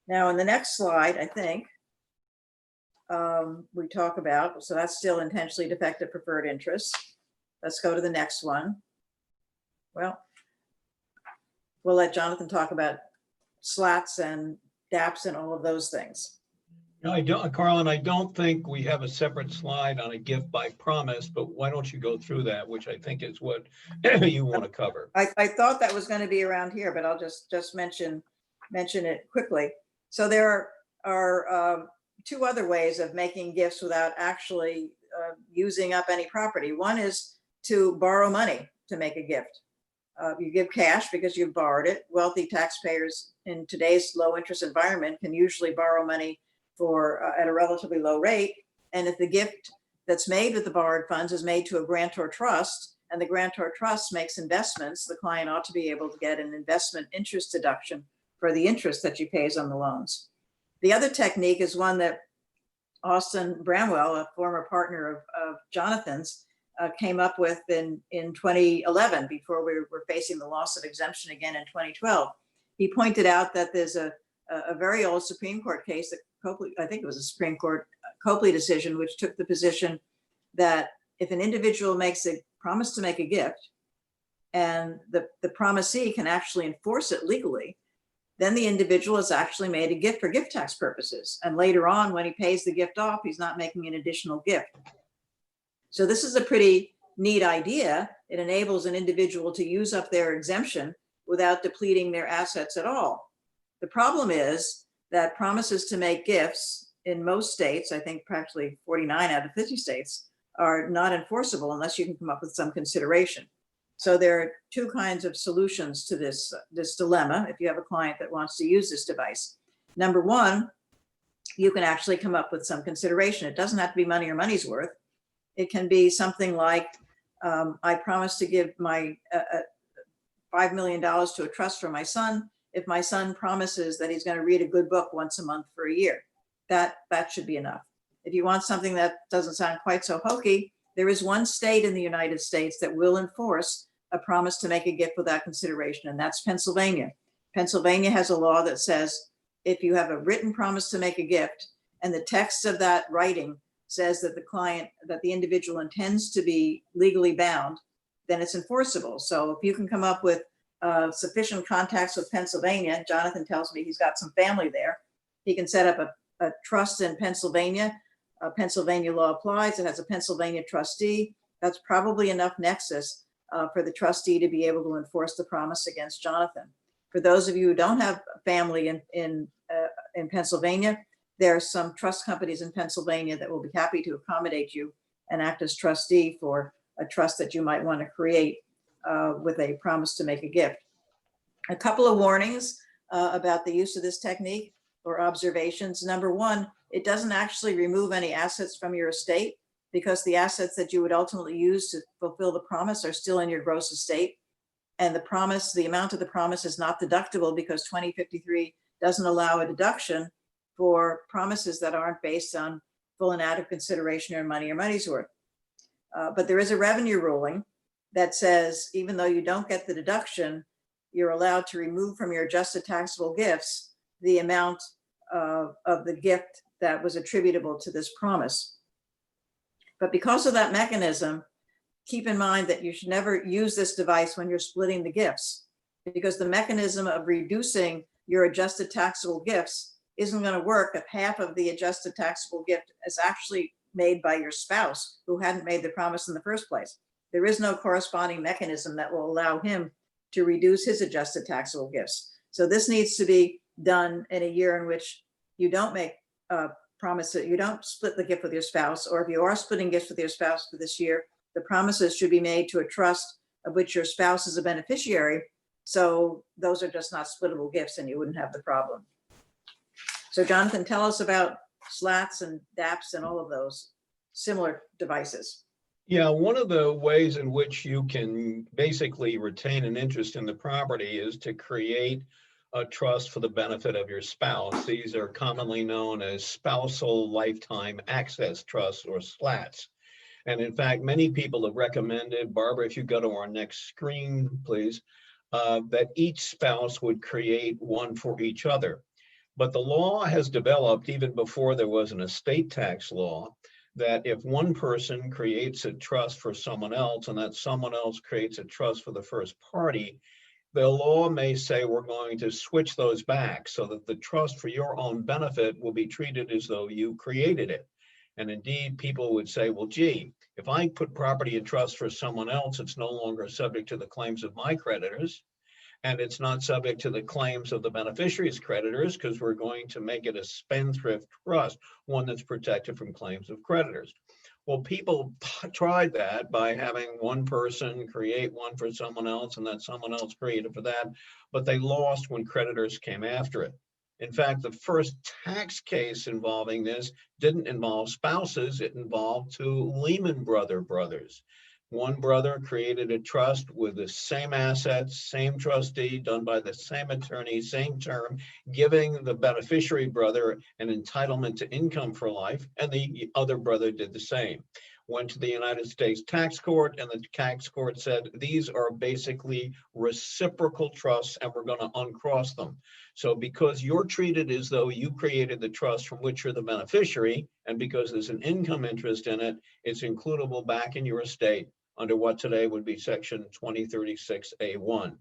Now, in the next slide, I think we talk about, so that's still intentionally defective preferred interest. Let's go to the next one. Well, we'll let Jonathan talk about slats and DAPs and all of those things. No, I don't, Carlin, I don't think we have a separate slide on a gift by promise, but why don't you go through that, which I think is what you want to cover. I thought that was going to be around here, but I'll just mention it quickly. So there are two other ways of making gifts without actually using up any property. One is to borrow money to make a gift. You give cash because you've borrowed it. Wealthy taxpayers in today's low interest environment can usually borrow money at a relatively low rate. And if the gift that's made with the borrowed funds is made to a grantor trust, and the grantor trust makes investments, the client ought to be able to get an investment interest deduction for the interest that she pays on the loans. The other technique is one that Austin Bramwell, a former partner of Jonathan's, came up with in 2011, before we were facing the loss of exemption again in 2012. He pointed out that there's a very old Supreme Court case that Copley, I think it was a Supreme Court Copley decision, which took the position that if an individual makes a promise to make a gift and the promisee can actually enforce it legally, then the individual has actually made a gift for gift tax purposes. And later on, when he pays the gift off, he's not making an additional gift. So this is a pretty neat idea. It enables an individual to use up their exemption without depleting their assets at all. The problem is that promises to make gifts in most states, I think practically 49 out of 50 states, are not enforceable unless you can come up with some consideration. So there are two kinds of solutions to this dilemma if you have a client that wants to use this device. Number one, you can actually come up with some consideration. It doesn't have to be money or money's worth. It can be something like, I promise to give my $5 million to a trust for my son if my son promises that he's going to read a good book once a month for a year. That should be enough. If you want something that doesn't sound quite so hokey, there is one state in the United States that will enforce a promise to make a gift without consideration, and that's Pennsylvania. Pennsylvania has a law that says if you have a written promise to make a gift and the text of that writing says that the individual intends to be legally bound, then it's enforceable. So if you can come up with sufficient contacts with Pennsylvania, Jonathan tells me he's got some family there, he can set up a trust in Pennsylvania. Pennsylvania law applies. It has a Pennsylvania trustee. That's probably enough nexus for the trustee to be able to enforce the promise against Jonathan. For those of you who don't have family in Pennsylvania, there are some trust companies in Pennsylvania that will be happy to accommodate you and act as trustee for a trust that you might want to create with a promise to make a gift. A couple of warnings about the use of this technique or observations. Number one, it doesn't actually remove any assets from your estate because the assets that you would ultimately use to fulfill the promise are still in your gross estate. And the promise, the amount of the promise is not deductible because 2053 doesn't allow a deduction for promises that aren't based on full and adequate consideration or money's worth. But there is a revenue ruling that says, even though you don't get the deduction, you're allowed to remove from your adjusted taxable gifts the amount of the gift that was attributable to this promise. But because of that mechanism, keep in mind that you should never use this device when you're splitting the gifts, because the mechanism of reducing your adjusted taxable gifts isn't going to work if half of the adjusted taxable gift is actually made by your spouse who hadn't made the promise in the first place. There is no corresponding mechanism that will allow him to reduce his adjusted taxable gifts. So this needs to be done in a year in which you don't make a promise, that you don't split the gift with your spouse, or if you are splitting gifts with your spouse for this year, the promises should be made to a trust of which your spouse is a beneficiary. So those are just not splittable gifts and you wouldn't have the problem. So Jonathan, tell us about slats and DAPs and all of those similar devices. Yeah, one of the ways in which you can basically retain an interest in the property is to create a trust for the benefit of your spouse. These are commonly known as spousal lifetime access trusts, or SLATs. And in fact, many people have recommended, Barbara, if you go to our next screen, please, that each spouse would create one for each other. But the law has developed, even before there was an estate tax law, that if one person creates a trust for someone else and that someone else creates a trust for the first party, the law may say we're going to switch those back so that the trust for your own benefit will be treated as though you created it. And indeed, people would say, well, gee, if I put property in trust for someone else, it's no longer subject to the claims of my creditors, and it's not subject to the claims of the beneficiary's creditors, because we're going to make it a spendthrift trust, one that's protected from claims of creditors. Well, people tried that by having one person create one for someone else and then someone else created for that, but they lost when creditors came after it. In fact, the first tax case involving this didn't involve spouses, it involved two Lehman brothers. One brother created a trust with the same assets, same trustee, done by the same attorney, same term, giving the beneficiary brother an entitlement to income for life, and the other brother did the same. Went to the United States tax court, and the tax court said, these are basically reciprocal trusts, and we're going to uncross them. So because you're treated as though you created the trust from which you're the beneficiary, and because there's an income interest in it, it's includable back in your estate under what today would be section 2036A1.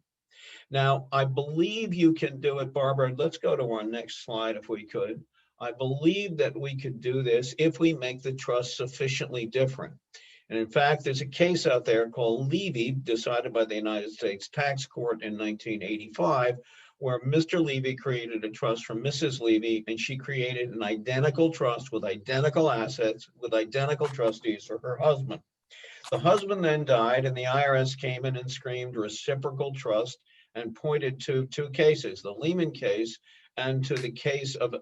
Now, I believe you can do it, Barbara. Let's go to our next slide if we could. I believe that we could do this if we make the trust sufficiently different. And in fact, there's a case out there called Levy, decided by the United States Tax Court in 1985, where Mr. Levy created a trust for Mrs. Levy, and she created an identical trust with identical assets, with identical trustees for her husband. The husband then died, and the IRS came in and screamed reciprocal trust and pointed to two cases, the Lehman case and to the case of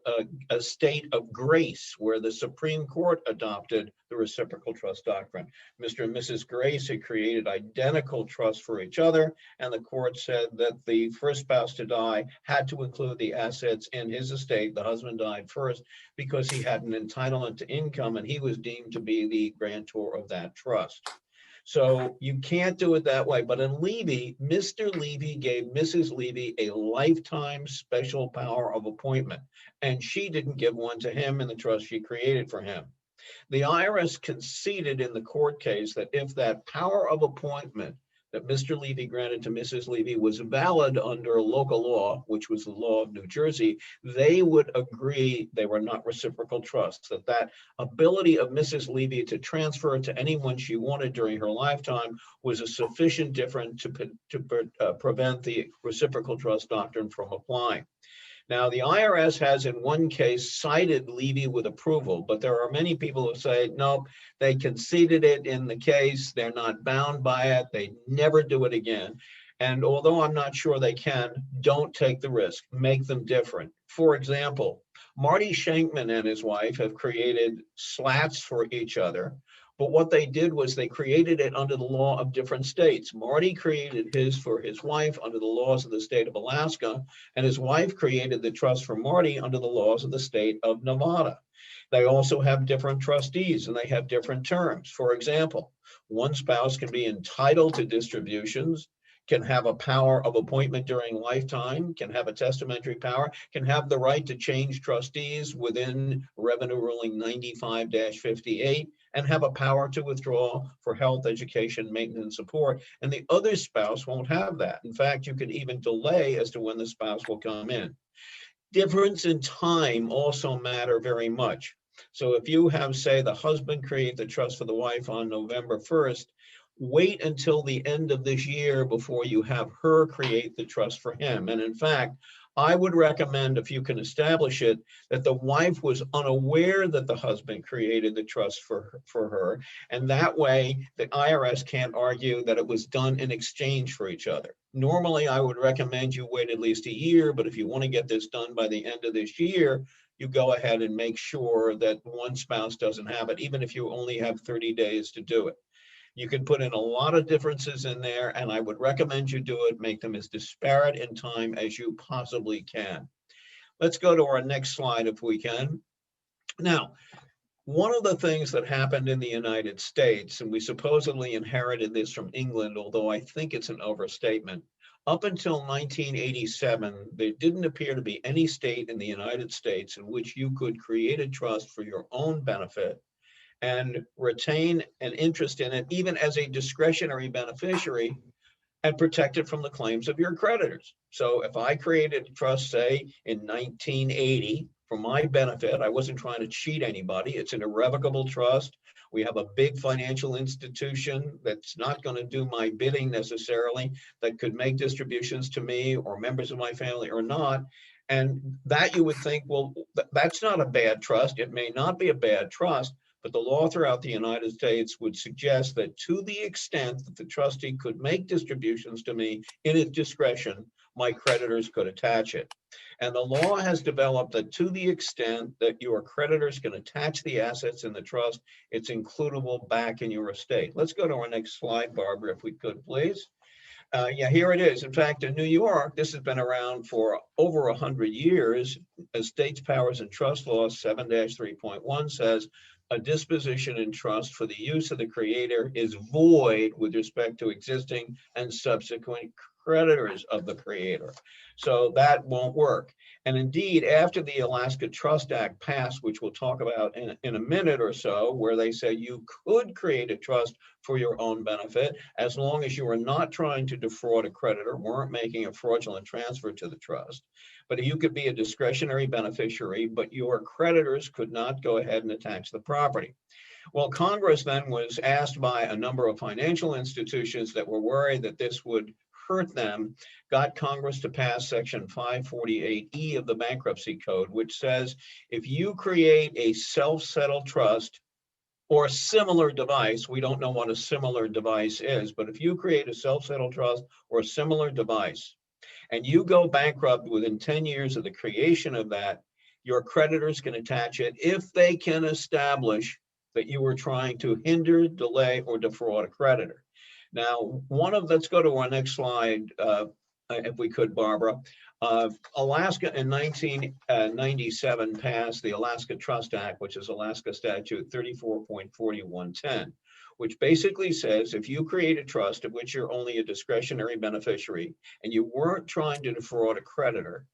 a state of grace, where the Supreme Court adopted the reciprocal trust doctrine. Mr. and Mrs. Grace had created identical trusts for each other, and the court said that the first spouse to die had to include the assets in his estate. The husband died first because he had an entitlement to income, and he was deemed to be the grantor of that trust. So you can't do it that way. But in Levy, Mr. Levy gave Mrs. Levy a lifetime special power of appointment, and she didn't give one to him in the trust she created for him. The IRS conceded in the court case that if that power of appointment that Mr. Levy granted to Mrs. Levy was valid under a local law, which was the law of New Jersey, they would agree they were not reciprocal trusts, that ability of Mrs. Levy to transfer to anyone she wanted during her lifetime was a sufficient difference to prevent the reciprocal trust doctrine from applying. Now, the IRS has in one case cited Levy with approval, but there are many people who say, no, they conceded it in the case. They're not bound by it. They never do it again. And although I'm not sure they can, don't take the risk. Make them different. For example, Marty Shankman and his wife have created slats for each other. But what they did was they created it under the law of different states. Marty created his for his wife under the laws of the state of Alaska, and his wife created the trust for Marty under the laws of the state of Nevada. They also have different trustees and they have different terms. For example, one spouse can be entitled to distributions, can have a power of appointment during lifetime, can have a testamentary power, can have the right to change trustees within Revenue Ruling 95-58, and have a power to withdraw for health, education, maintenance, support. And the other spouse won't have that. In fact, you can even delay as to when the spouse will come in. Difference in time also matter very much. So if you have, say, the husband create the trust for the wife on November 1st, wait until the end of this year before you have her create the trust for him. And in fact, I would recommend, if you can establish it, that the wife was unaware that the husband created the trust for her. And that way, the IRS can't argue that it was done in exchange for each other. Normally, I would recommend you wait at least a year, but if you want to get this done by the end of this year, you go ahead and make sure that one spouse doesn't have it, even if you only have 30 days to do it. You can put in a lot of differences in there, and I would recommend you do it. Make them as disparate in time as you possibly can. Let's go to our next slide if we can. Now, one of the things that happened in the United States, and we supposedly inherited this from England, although I think it's an overstatement, up until 1987, there didn't appear to be any state in the United States in which you could create a trust for your own benefit and retain an interest in it, even as a discretionary beneficiary, and protect it from the claims of your creditors. So if I created a trust, say, in 1980 for my benefit, I wasn't trying to cheat anybody. It's an irrevocable trust. We have a big financial institution that's not going to do my bidding necessarily, that could make distributions to me or members of my family or not. And that you would think, well, that's not a bad trust. It may not be a bad trust, but the law throughout the United States would suggest that to the extent that the trustee could make distributions to me in its discretion, my creditors could attach it. And the law has developed that to the extent that your creditors can attach the assets in the trust, it's includable back in your estate. Let's go to our next slide, Barbara, if we could, please. Yeah, here it is. In fact, in New York, this has been around for over 100 years. Estates, Powers, and Trust Law 7-3.1 says, a disposition in trust for the use of the creator is void with respect to existing and subsequent creditors of the creator. So that won't work. And indeed, after the Alaska Trust Act passed, which we'll talk about in a minute or so, where they say you could create a trust for your own benefit, as long as you are not trying to defraud a creditor, weren't making a fraudulent transfer to the trust. But you could be a discretionary beneficiary, but your creditors could not go ahead and attach the property. Well, Congress then was asked by a number of financial institutions that were worried that this would hurt them, got Congress to pass Section 548E of the Bankruptcy Code, which says if you create a self-settled trust or a similar device, we don't know what a similar device is, but if you create a self-settled trust or a similar device, and you go bankrupt within 10 years of the creation of that, your creditors can attach it if they can establish that you were trying to hinder, delay, or defraud a creditor. Now, let's go to our next slide, if we could, Barbara. Alaska in 1997 passed the Alaska Trust Act, which is Alaska Statute 34.4110. which basically says if you create a trust of which you're only a discretionary beneficiary and you weren't trying to defraud a creditor,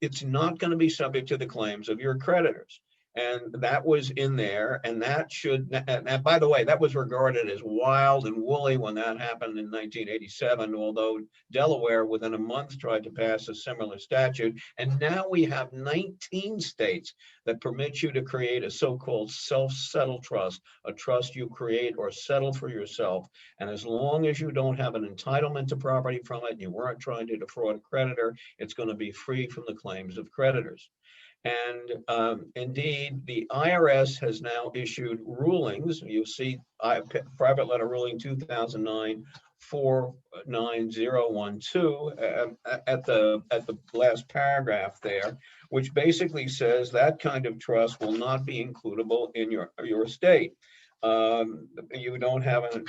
it's not going to be subject to the claims of your creditors. And that was in there, and that should, and by the way, that was regarded as wild and woolly when that happened in 1987, although Delaware within a month tried to pass a similar statute. And now we have 19 states that permit you to create a so-called self-settle trust, a trust you create or settle for yourself. And as long as you don't have an entitlement to property from it, and you weren't trying to defraud a creditor, it's going to be free from the claims of creditors. And indeed, the IRS has now issued rulings. You'll see private letter ruling 2009 49012 at the last paragraph there, which basically says that kind of trust will not be includable in your estate. You don't have a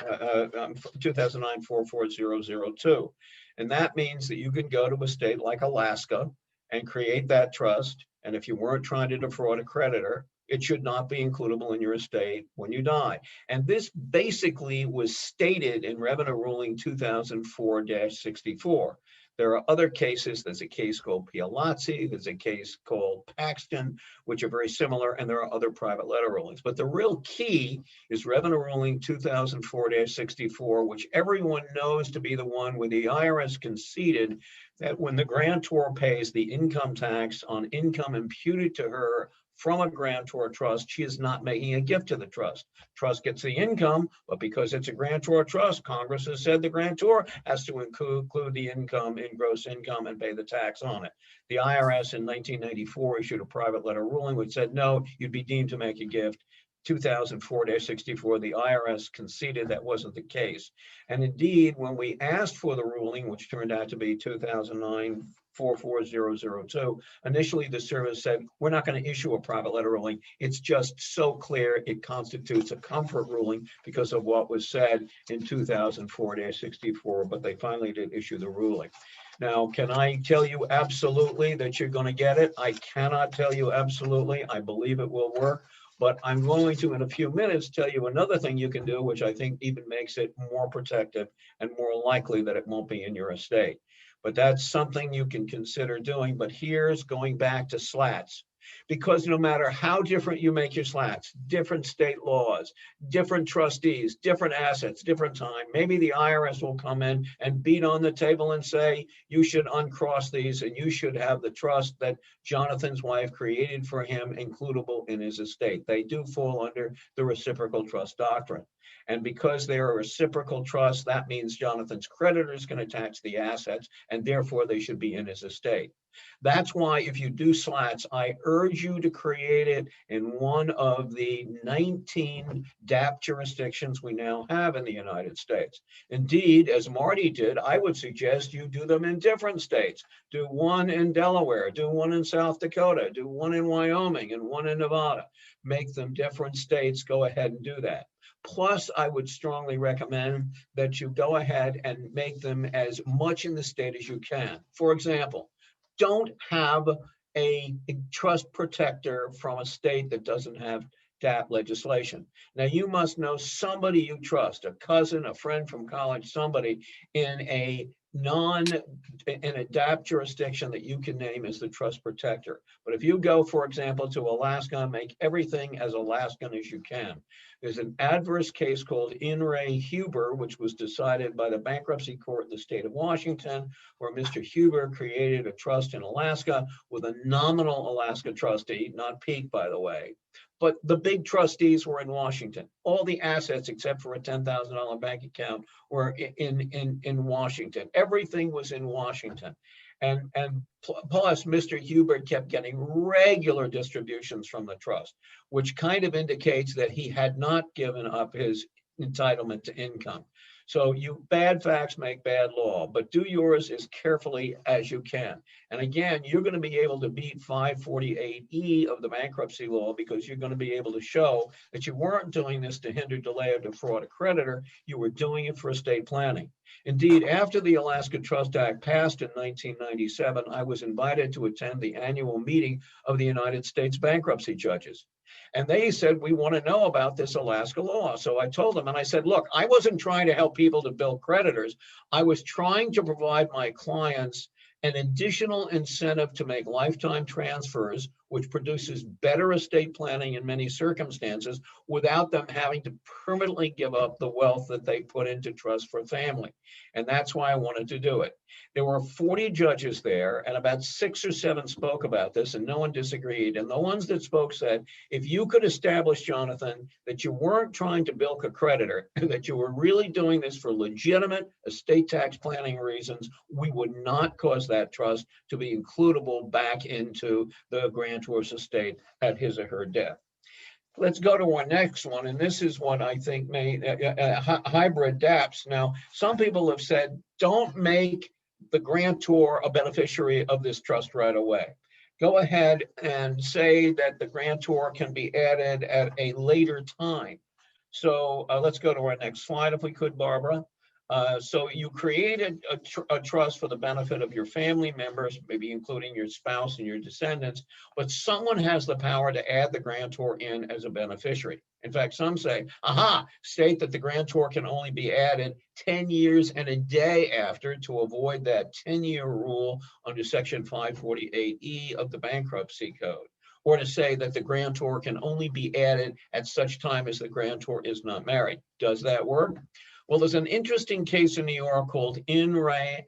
2009 44002, and that means that you can go to a state like Alaska and create that trust. And if you weren't trying to defraud a creditor, it should not be includable in your estate when you die. And this basically was stated in Revenue Ruling 2004-64. There are other cases. There's a case called Pialazzi. There's a case called Paxton, which are very similar, and there are other private letter rulings. But the real key is Revenue Ruling 2004-64, which everyone knows to be the one where the IRS conceded that when the grantor pays the income tax on income imputed to her from a grantor trust, she is not making a gift to the trust. Trust gets the income, but because it's a grantor trust, Congress has said the grantor has to include the income in gross income and pay the tax on it. The IRS in 1994 issued a private letter ruling which said, no, you'd be deemed to make a gift. 2004-64, the IRS conceded that wasn't the case. And indeed, when we asked for the ruling, which turned out to be 2009 44002, initially the service said, we're not going to issue a private letter ruling. It's just so clear it constitutes a comfort ruling because of what was said in 2004-64, but they finally did issue the ruling. Now, can I tell you absolutely that you're going to get it? I cannot tell you absolutely. I believe it will work. But I'm going to, in a few minutes, tell you another thing you can do, which I think even makes it more protective and more likely that it won't be in your estate. But that's something you can consider doing. But here's going back to slats. Because no matter how different you make your slats, different state laws, different trustees, different assets, different time, maybe the IRS will come in and beat on the table and say, you should uncross these and you should have the trust that Jonathan's wife created for him includable in his estate. They do fall under the reciprocal trust doctrine. And because they're a reciprocal trust, that means Jonathan's creditors can attach the assets and therefore they should be in his estate. That's why if you do slats, I urge you to create it in one of the 19 DAP jurisdictions we now have in the United States. Indeed, as Marty did, I would suggest you do them in different states. Do one in Delaware, do one in South Dakota, do one in Wyoming, and one in Nevada. Make them different states. Go ahead and do that. Plus, I would strongly recommend that you go ahead and make them as much in the state as you can. For example, don't have a trust protector from a state that doesn't have DAP legislation. Now, you must know somebody you trust, a cousin, a friend from college, somebody in a DAP jurisdiction that you can name as the trust protector. But if you go, for example, to Alaska, make everything as Alaskan as you can. There's an adverse case called In re Huber, which was decided by the bankruptcy court in the state of Washington, where Mr. Huber created a trust in Alaska with a nominal Alaska trustee, not Peak, by the way. But the big trustees were in Washington. All the assets, except for a $10,000 bank account, were in Washington. Everything was in Washington. And plus, Mr. Huber kept getting regular distributions from the trust, which kind of indicates that he had not given up his entitlement to income. So bad facts make bad law, but do yours as carefully as you can. And again, you're going to be able to beat 548E of the bankruptcy law because you're going to be able to show that you weren't doing this to hinder, delay, or defraud a creditor. You were doing it for estate planning. Indeed, after the Alaska Trust Act passed in 1997, I was invited to attend the annual meeting of the United States bankruptcy judges. And they said, we want to know about this Alaska law. So I told them, and I said, look, I wasn't trying to help people to bill creditors. I was trying to provide my clients an additional incentive to make lifetime transfers which produces better estate planning in many circumstances without them having to permanently give up the wealth that they put into trust for family. And that's why I wanted to do it. There were 40 judges there, and about 6 or 7 spoke about this, and no one disagreed. And the ones that spoke said, if you could establish, Jonathan, that you weren't trying to bilk a creditor, that you were really doing this for legitimate estate tax planning reasons, we would not cause that trust to be includable back into the grantor's estate at his or her death. Let's go to our next one, and this is what I think may hybrid DAPs. Now, some people have said, don't make the grantor a beneficiary of this trust right away. Go ahead and say that the grantor can be added at a later time. So let's go to our next slide, if we could, Barbara. So you created a trust for the benefit of your family members, maybe including your spouse and your descendants, but someone has the power to add the grantor in as a beneficiary. In fact, some say, aha, state that the grantor can only be added 10 years and a day after to avoid that 10-year rule under Section 548E of the Bankruptcy Code. Or to say that the grantor can only be added at such time as the grantor is not married. Does that work? Well, there's an interesting case in New York called In Re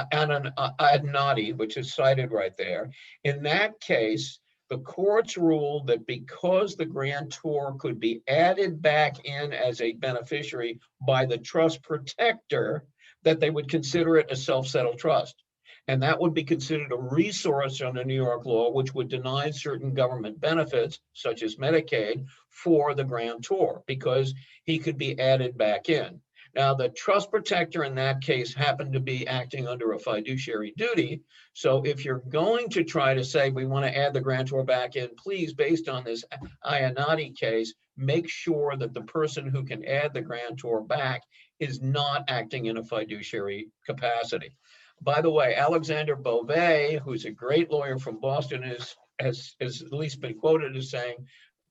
Adnati, which is cited right there. In that case, the courts ruled that because the grantor could be added back in as a beneficiary by the trust protector, that they would consider it a self-settled trust. And that would be considered a resource under New York law, which would deny certain government benefits, such as Medicaid, for the grantor, because he could be added back in. Now, the trust protector in that case happened to be acting under a fiduciary duty. So if you're going to try to say, we want to add the grantor back in, please, based on this Iannotti case, make sure that the person who can add the grantor back is not acting in a fiduciary capacity. By the way, Alexander Beauvais, who's a great lawyer from Boston, has at least been quoted as saying,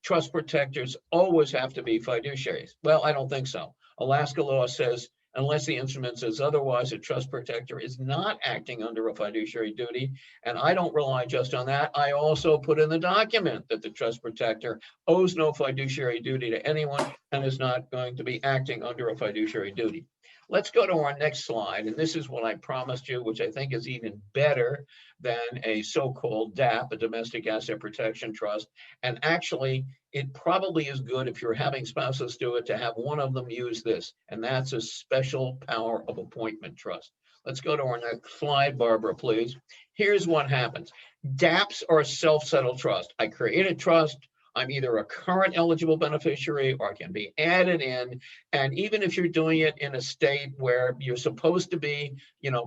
trust protectors always have to be fiduciaries. Well, I don't think so. Alaska law says, unless the instrument says otherwise, a trust protector is not acting under a fiduciary duty. And I don't rely just on that. I also put in the document that the trust protector owes no fiduciary duty to anyone and is not going to be acting under a fiduciary duty. Let's go to our next slide. And this is what I promised you, which I think is even better than a so-called DAP, a domestic asset protection trust. And actually, it probably is good if you're having spouses do it to have one of them use this. And that's a special power of appointment trust. Let's go to our next slide, Barbara, please. Here's what happens. DAPs are a self-settled trust. I create a trust. I'm either a current eligible beneficiary or I can be added in. And even if you're doing it in a state where you're supposed to be,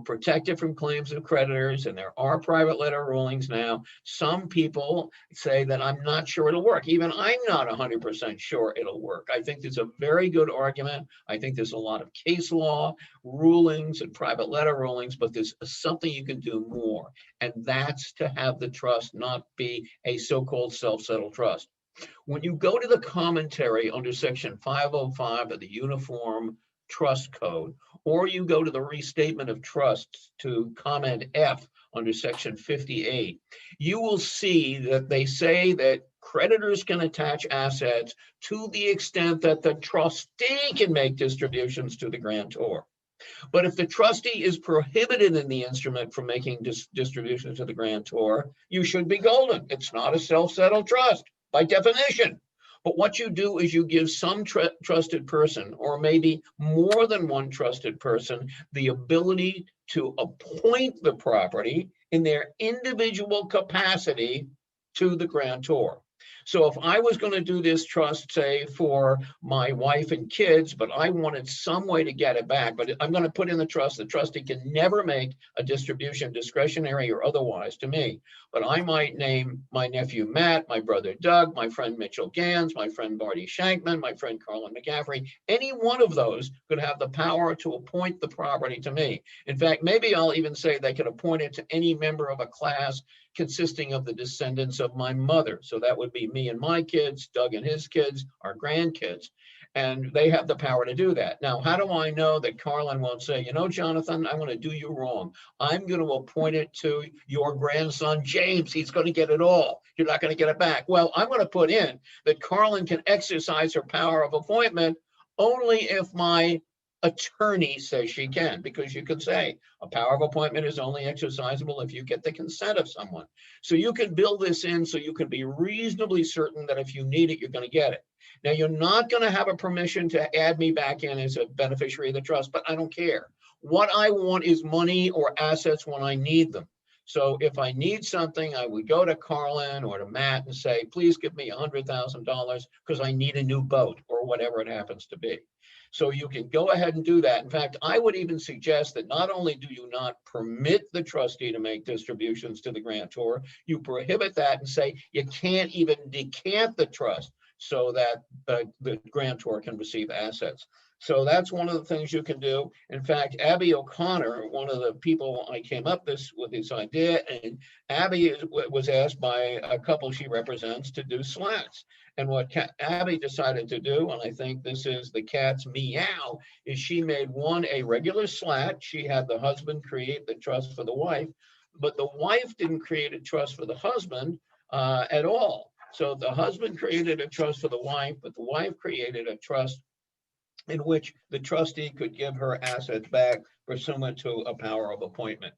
protected from claims of creditors, and there are private letter rulings now, some people say that I'm not sure it'll work. Even I'm not 100% sure it'll work. I think there's a very good argument. I think there's a lot of case law rulings and private letter rulings, but there's something you can do more. And that's to have the trust not be a so-called self-settled trust. When you go to the commentary under Section 505 of the Uniform Trust Code, or you go to the Restatement of Trusts to comment F under Section 58, you will see that they say that creditors can attach assets to the extent that the trustee can make distributions to the grantor. But if the trustee is prohibited in the instrument from making distributions to the grantor, you should be golden. It's not a self-settled trust by definition. But what you do is you give some trusted person, or maybe more than one trusted person, the ability to appoint the property in their individual capacity to the grantor. So if I was going to do this trust, say, for my wife and kids, but I wanted some way to get it back, but I'm going to put in the trustee can never make a distribution, discretionary or otherwise, to me. But I might name my nephew Matt, my brother Doug, my friend Mitchell Gans, my friend Barty Shankman, my friend Carlin McCaffrey. Any one of those could have the power to appoint the property to me. In fact, maybe I'll even say they could appoint it to any member of a class consisting of the descendants of my mother. So that would be me and my kids, Doug and his kids, our grandkids. And they have the power to do that. Now, how do I know that Carlin won't say, you know, Jonathan, I'm going to do you wrong. I'm going to appoint it to your grandson, James. He's going to get it all. You're not going to get it back. Well, I'm going to put in that Carlin can exercise her power of appointment only if my attorney says she can, because you could say a power of appointment is only exercisable if you get the consent of someone. So you can build this in so you can be reasonably certain that if you need it, you're going to get it. Now, you're not going to have a permission to add me back in as a beneficiary of the trust, but I don't care. What I want is money or assets when I need them. So if I need something, I would go to Carlin or to Matt and say, please give me $100,000 because I need a new boat or whatever it happens to be. So you can go ahead and do that. In fact, I would even suggest that not only do you not permit the trustee to make distributions to the grantor, you prohibit that and say you can't even decant the trust so that the grantor can receive assets. So that's one of the things you can do. In fact, Abby O'Connor, one of the people I came up with this idea, and Abby was asked by a couple she represents to do slats. And what Abby decided to do, and I think this is the cat's meow, is she made one a regular slat. She had the husband create the trust for the wife, but the wife didn't create a trust for the husband at all. So the husband created a trust for the wife, but the wife created a trust in which the trustee could give her assets back pursuant to a power of appointment.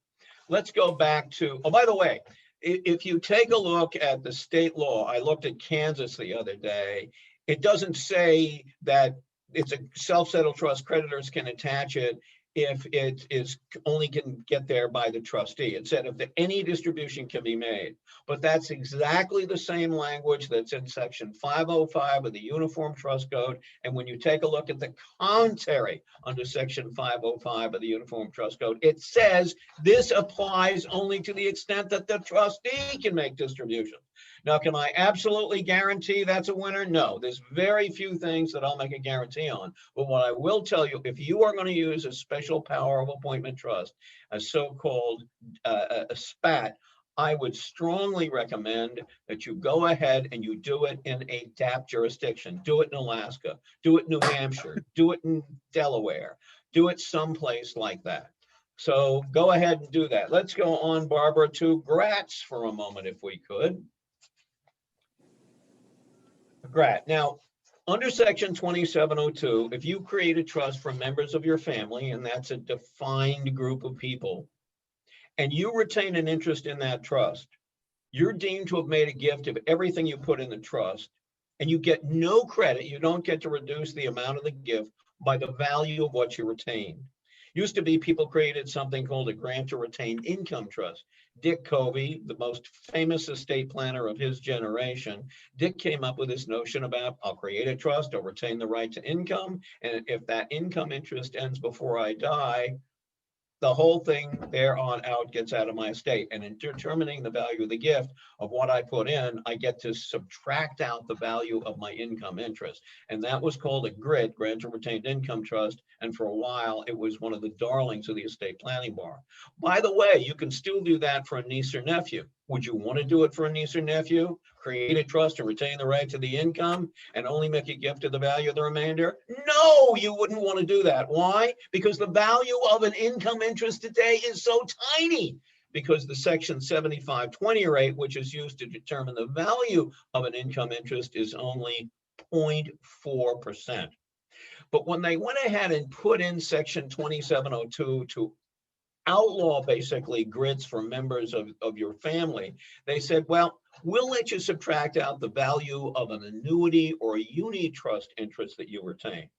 Let's go back to, oh, by the way, if you take a look at the state law, I looked at Kansas the other day, it doesn't say that it's a self-settled trust, creditors can attach it if it is only can get there by the trustee. It said if any distribution can be made, but that's exactly the same language that's in section 505 of the Uniform Trust Code. And when you take a look at the commentary under section 505 of the Uniform Trust Code, it says this applies only to the extent that the trustee can make distributions. Now, can I absolutely guarantee that's a winner? No, there's very few things that I'll make a guarantee on. But what I will tell you, if you are going to use a special power of appointment trust, a so-called a SPAT, I would strongly recommend that you go ahead and you do it in a DAP jurisdiction. Do it in Alaska, do it in New Hampshire, do it in Delaware, do it someplace like that. So go ahead and do that. Let's go on, Barbara, to Gratz for a moment, if we could. Grat. Now, under section 2702, if you create a trust for members of your family, and that's a defined group of people, and you retain an interest in that trust, you're deemed to have made a gift of everything you put in the trust, and you get no credit. You don't get to reduce the amount of the gift by the value of what you retain. Used to be people created something called a grantor retained income trust. Dick Covey, the most famous estate planner of his generation, Dick came up with this notion about I'll create a trust, I'll retain the right to income, and if that income interest ends before I die, the whole thing there on out gets out of my estate. And in determining the value of the gift of what I put in, I get to subtract out the value of my income interest. And that was called a GRIT, Grantor Retained Income Trust. And for a while, it was one of the darlings of the estate planning bar. By the way, you can still do that for a niece or nephew. Would you want to do it for a niece or nephew? Create a trust and retain the right to the income and only make a gift of the value of the remainder? No, you wouldn't want to do that. Why? Because the value of an income interest today is so tiny, because the section 7520 rate, which is used to determine the value of an income interest, is only 0.4%. But when they went ahead and put in section 2702 to outlaw basically grids for members of your family, they said, well, we'll let you subtract out the value of an annuity or a uni trust interest that you retain.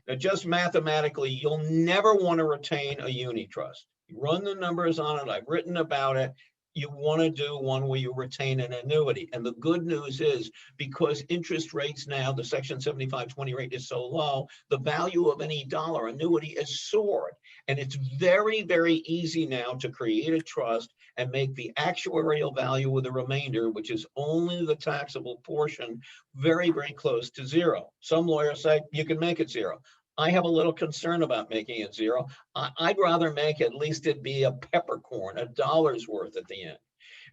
Now, just mathematically, you'll never want to retain a uni trust. You run the numbers on it. I've written about it. You want to do one where you retain an annuity. And the good news is, because interest rates now, the section 7520 rate is so low, the value of any dollar annuity is soared. And it's very, very easy now to create a trust and make the actuarial value of the remainder, which is only the taxable portion, very, very close to zero. Some lawyers say you can make it zero. I have a little concern about making it zero. I'd rather make at least it be a peppercorn, $1 worth at the end.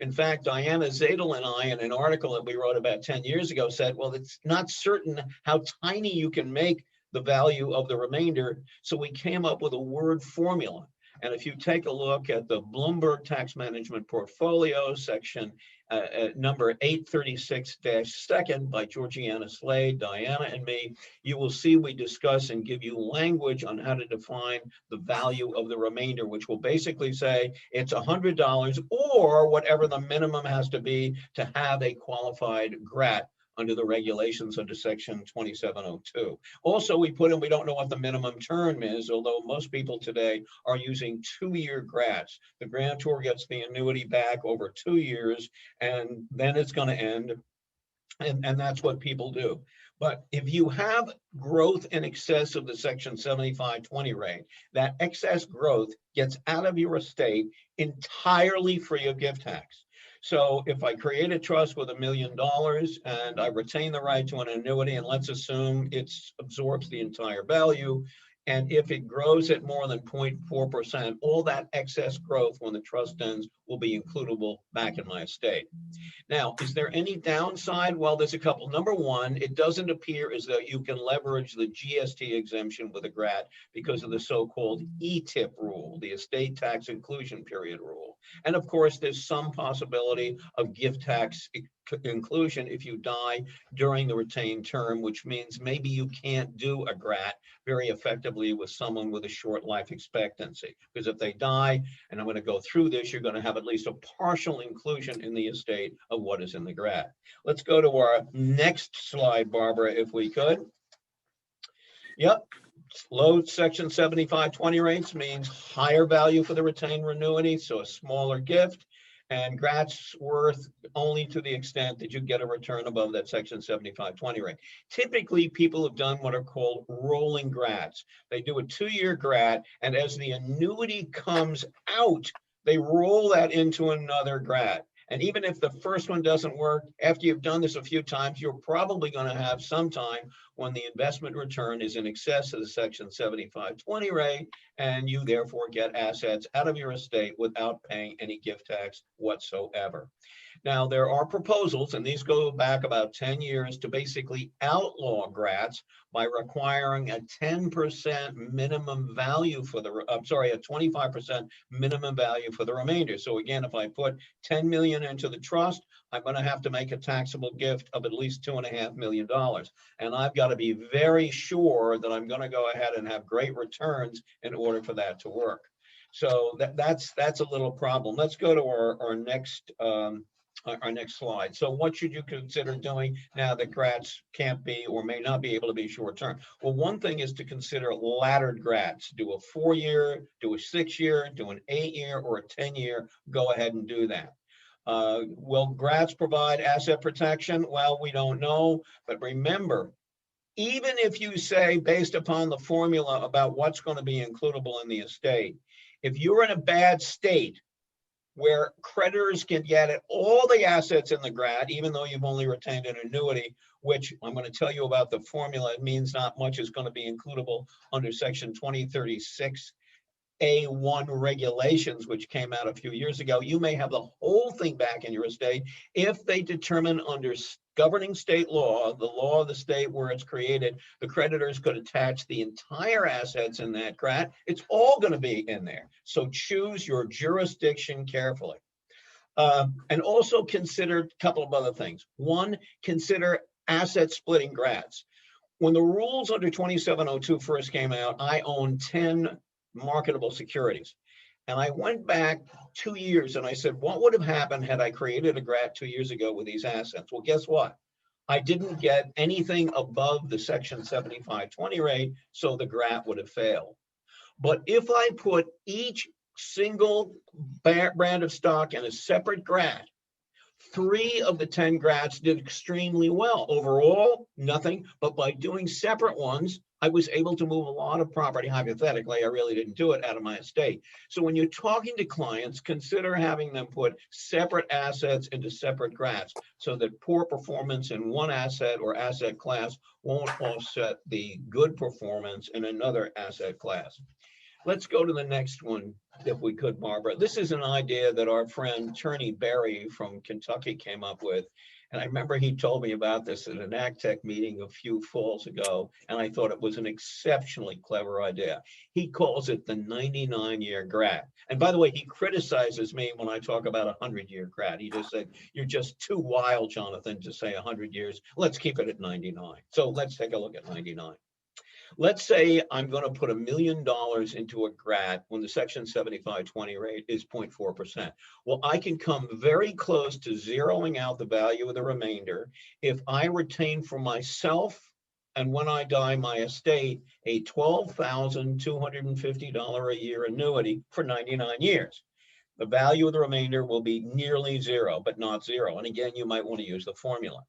In fact, Diana Zadel and I, in an article that we wrote about 10 years ago, said, well, it's not certain how tiny you can make the value of the remainder. So we came up with a word formula. And if you take a look at the Bloomberg Tax Management Portfolio section, number 836-2 by Georgiana Slade, Diana, and me, you will see we discuss and give you language on how to define the value of the remainder, which will basically say it's $100 or whatever the minimum has to be to have a qualified GRAT under the regulations under section 2702. Also, we put in, we don't know what the minimum term is, although most people today are using 2-year grats. The grantor gets the annuity back over 2 years, and then it's going to end. And that's what people do. But if you have growth in excess of the section 7520 rate, that excess growth gets out of your estate entirely free of gift tax. So if I create a trust with $1 million and I retain the right to an annuity, and let's assume it absorbs the entire value, and if it grows at more than 0.4%, all that excess growth when the trust ends will be includable back in my estate. Now, is there any downside? Well, there's a couple. Number one, it doesn't appear as though you can leverage the GST exemption with a GRAT because of the so-called ETIP rule, the estate tax inclusion period rule. And of course, there's some possibility of gift tax inclusion if you die during the retained term, which means maybe you can't do a GRAT very effectively with someone with a short life expectancy. Because if they die, and I'm going to go through this, you're going to have at least a partial inclusion in the estate of what is in the GRAT. Let's go to our next slide, Barbara, if we could. Yep. Low section 7520 rates means higher value for the retained annuity, so a smaller gift. And GRAT's worth only to the extent that you get a return above that section 7520 rate. Typically, people have done what are called rolling GRATs. They do a 2-year GRAT, and as the annuity comes out, they roll that into another GRAT. And even if the first one doesn't work, after you've done this a few times, you're probably going to have some time when the investment return is in excess of the section 7520 rate, and you therefore get assets out of your estate without paying any gift tax whatsoever. Now, there are proposals, and these go back about 10 years, to basically outlaw GRATs by requiring a 10% minimum value for the, a 25% minimum value for the remainder. So again, if I put 10 million into the trust, I'm going to have to make a taxable gift of at least $2.5 million. And I've got to be very sure that I'm going to go ahead and have great returns in order for that to work. So that's a little problem. Let's go to our next slide. So what should you consider doing now that GRATs can't be or may not be able to be short term? Well, one thing is to consider laddered GRATs. Do a 4-year, do a 6-year, do an 8-year, or a 10-year. Go ahead and do that. Will GRATs provide asset protection? Well, we don't know, but remember, even if you say based upon the formula about what's going to be includable in the estate, if you're in a bad state where creditors can get at all the assets in the GRAT, even though you've only retained an annuity, which I'm going to tell you about the formula, it means not much is going to be includable under section 2036 A1 regulations, which came out a few years ago. You may have the whole thing back in your estate if they determine under governing state law, the law of the state where it's created, the creditors could attach the entire assets in that GRAT. It's all going to be in there. So choose your jurisdiction carefully. And also consider a couple of other things. One, consider asset splitting GRATs. When the rules under 2702 first came out, I owned 10 marketable securities. And I went back 2 years and I said, what would have happened had I created a GRAT 2 years ago with these assets? Well, guess what? I didn't get anything above the section 7520 rate, so the GRAT would have failed. But if I put each single brand of stock in a separate GRAT, 3 of the 10 GRATs did extremely well. Overall, nothing, but by doing separate ones, I was able to move a lot of property. Hypothetically, I really didn't do it out of my estate. So when you're talking to clients, consider having them put separate assets into separate GRATs so that poor performance in one asset or asset class won't offset the good performance in another asset class. Let's go to the next one, if we could, Barbara. This is an idea that our friend Turney Berry from Kentucky came up with. And I remember he told me about this at an AgTech meeting a few falls ago, and I thought it was an exceptionally clever idea. He calls it the 99-year grat. And by the way, he criticizes me when I talk about a 100-year grat. He just said, you're just too wild, Jonathan, to say 100 years. Let's keep it at 99. So let's take a look at 99. Let's say I'm going to put $1 million into a grat when the section 7520 rate is 0.4%. Well, I can come very close to zeroing out the value of the remainder if I retain for myself, and when I die, my estate, a $12,250 a year annuity for 99 years. The value of the remainder will be nearly zero, but not zero. And again, you might want to use the formula.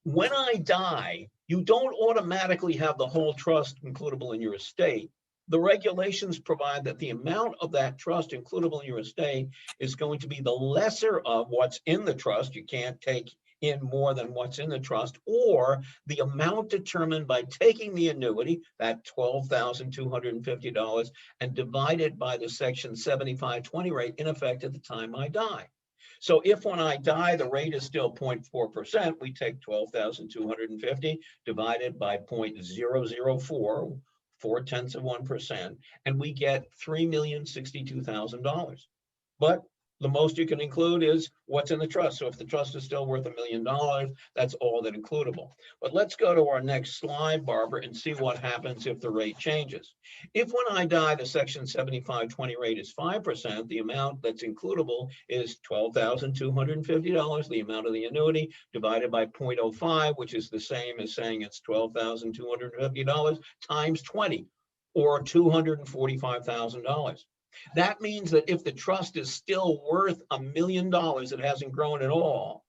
When I die, you don't automatically have the whole trust includable in your estate. The regulations provide that the amount of that trust includable in your estate is going to be the lesser of what's in the trust. You can't take in more than what's in the trust, or the amount determined by taking the annuity, that $12,250, and divided by the section 7520 rate in effect at the time I die. So if when I die, the rate is still 0.4%, we take 12,250 divided by 0.004, 0.4%, and we get $3,062,000. But the most you can include is what's in the trust. So if the trust is still worth $1 million, that's all that includable. But let's go to our next slide, Barbara, and see what happens if the rate changes. If when I die, the section 7520 rate is 5%, the amount that's includable is $12,250, the amount of the annuity, divided by 0.05, which is the same as saying it's $12,250 times 20, or $245,000. That means that if the trust is still worth $1 million, it hasn't grown at all,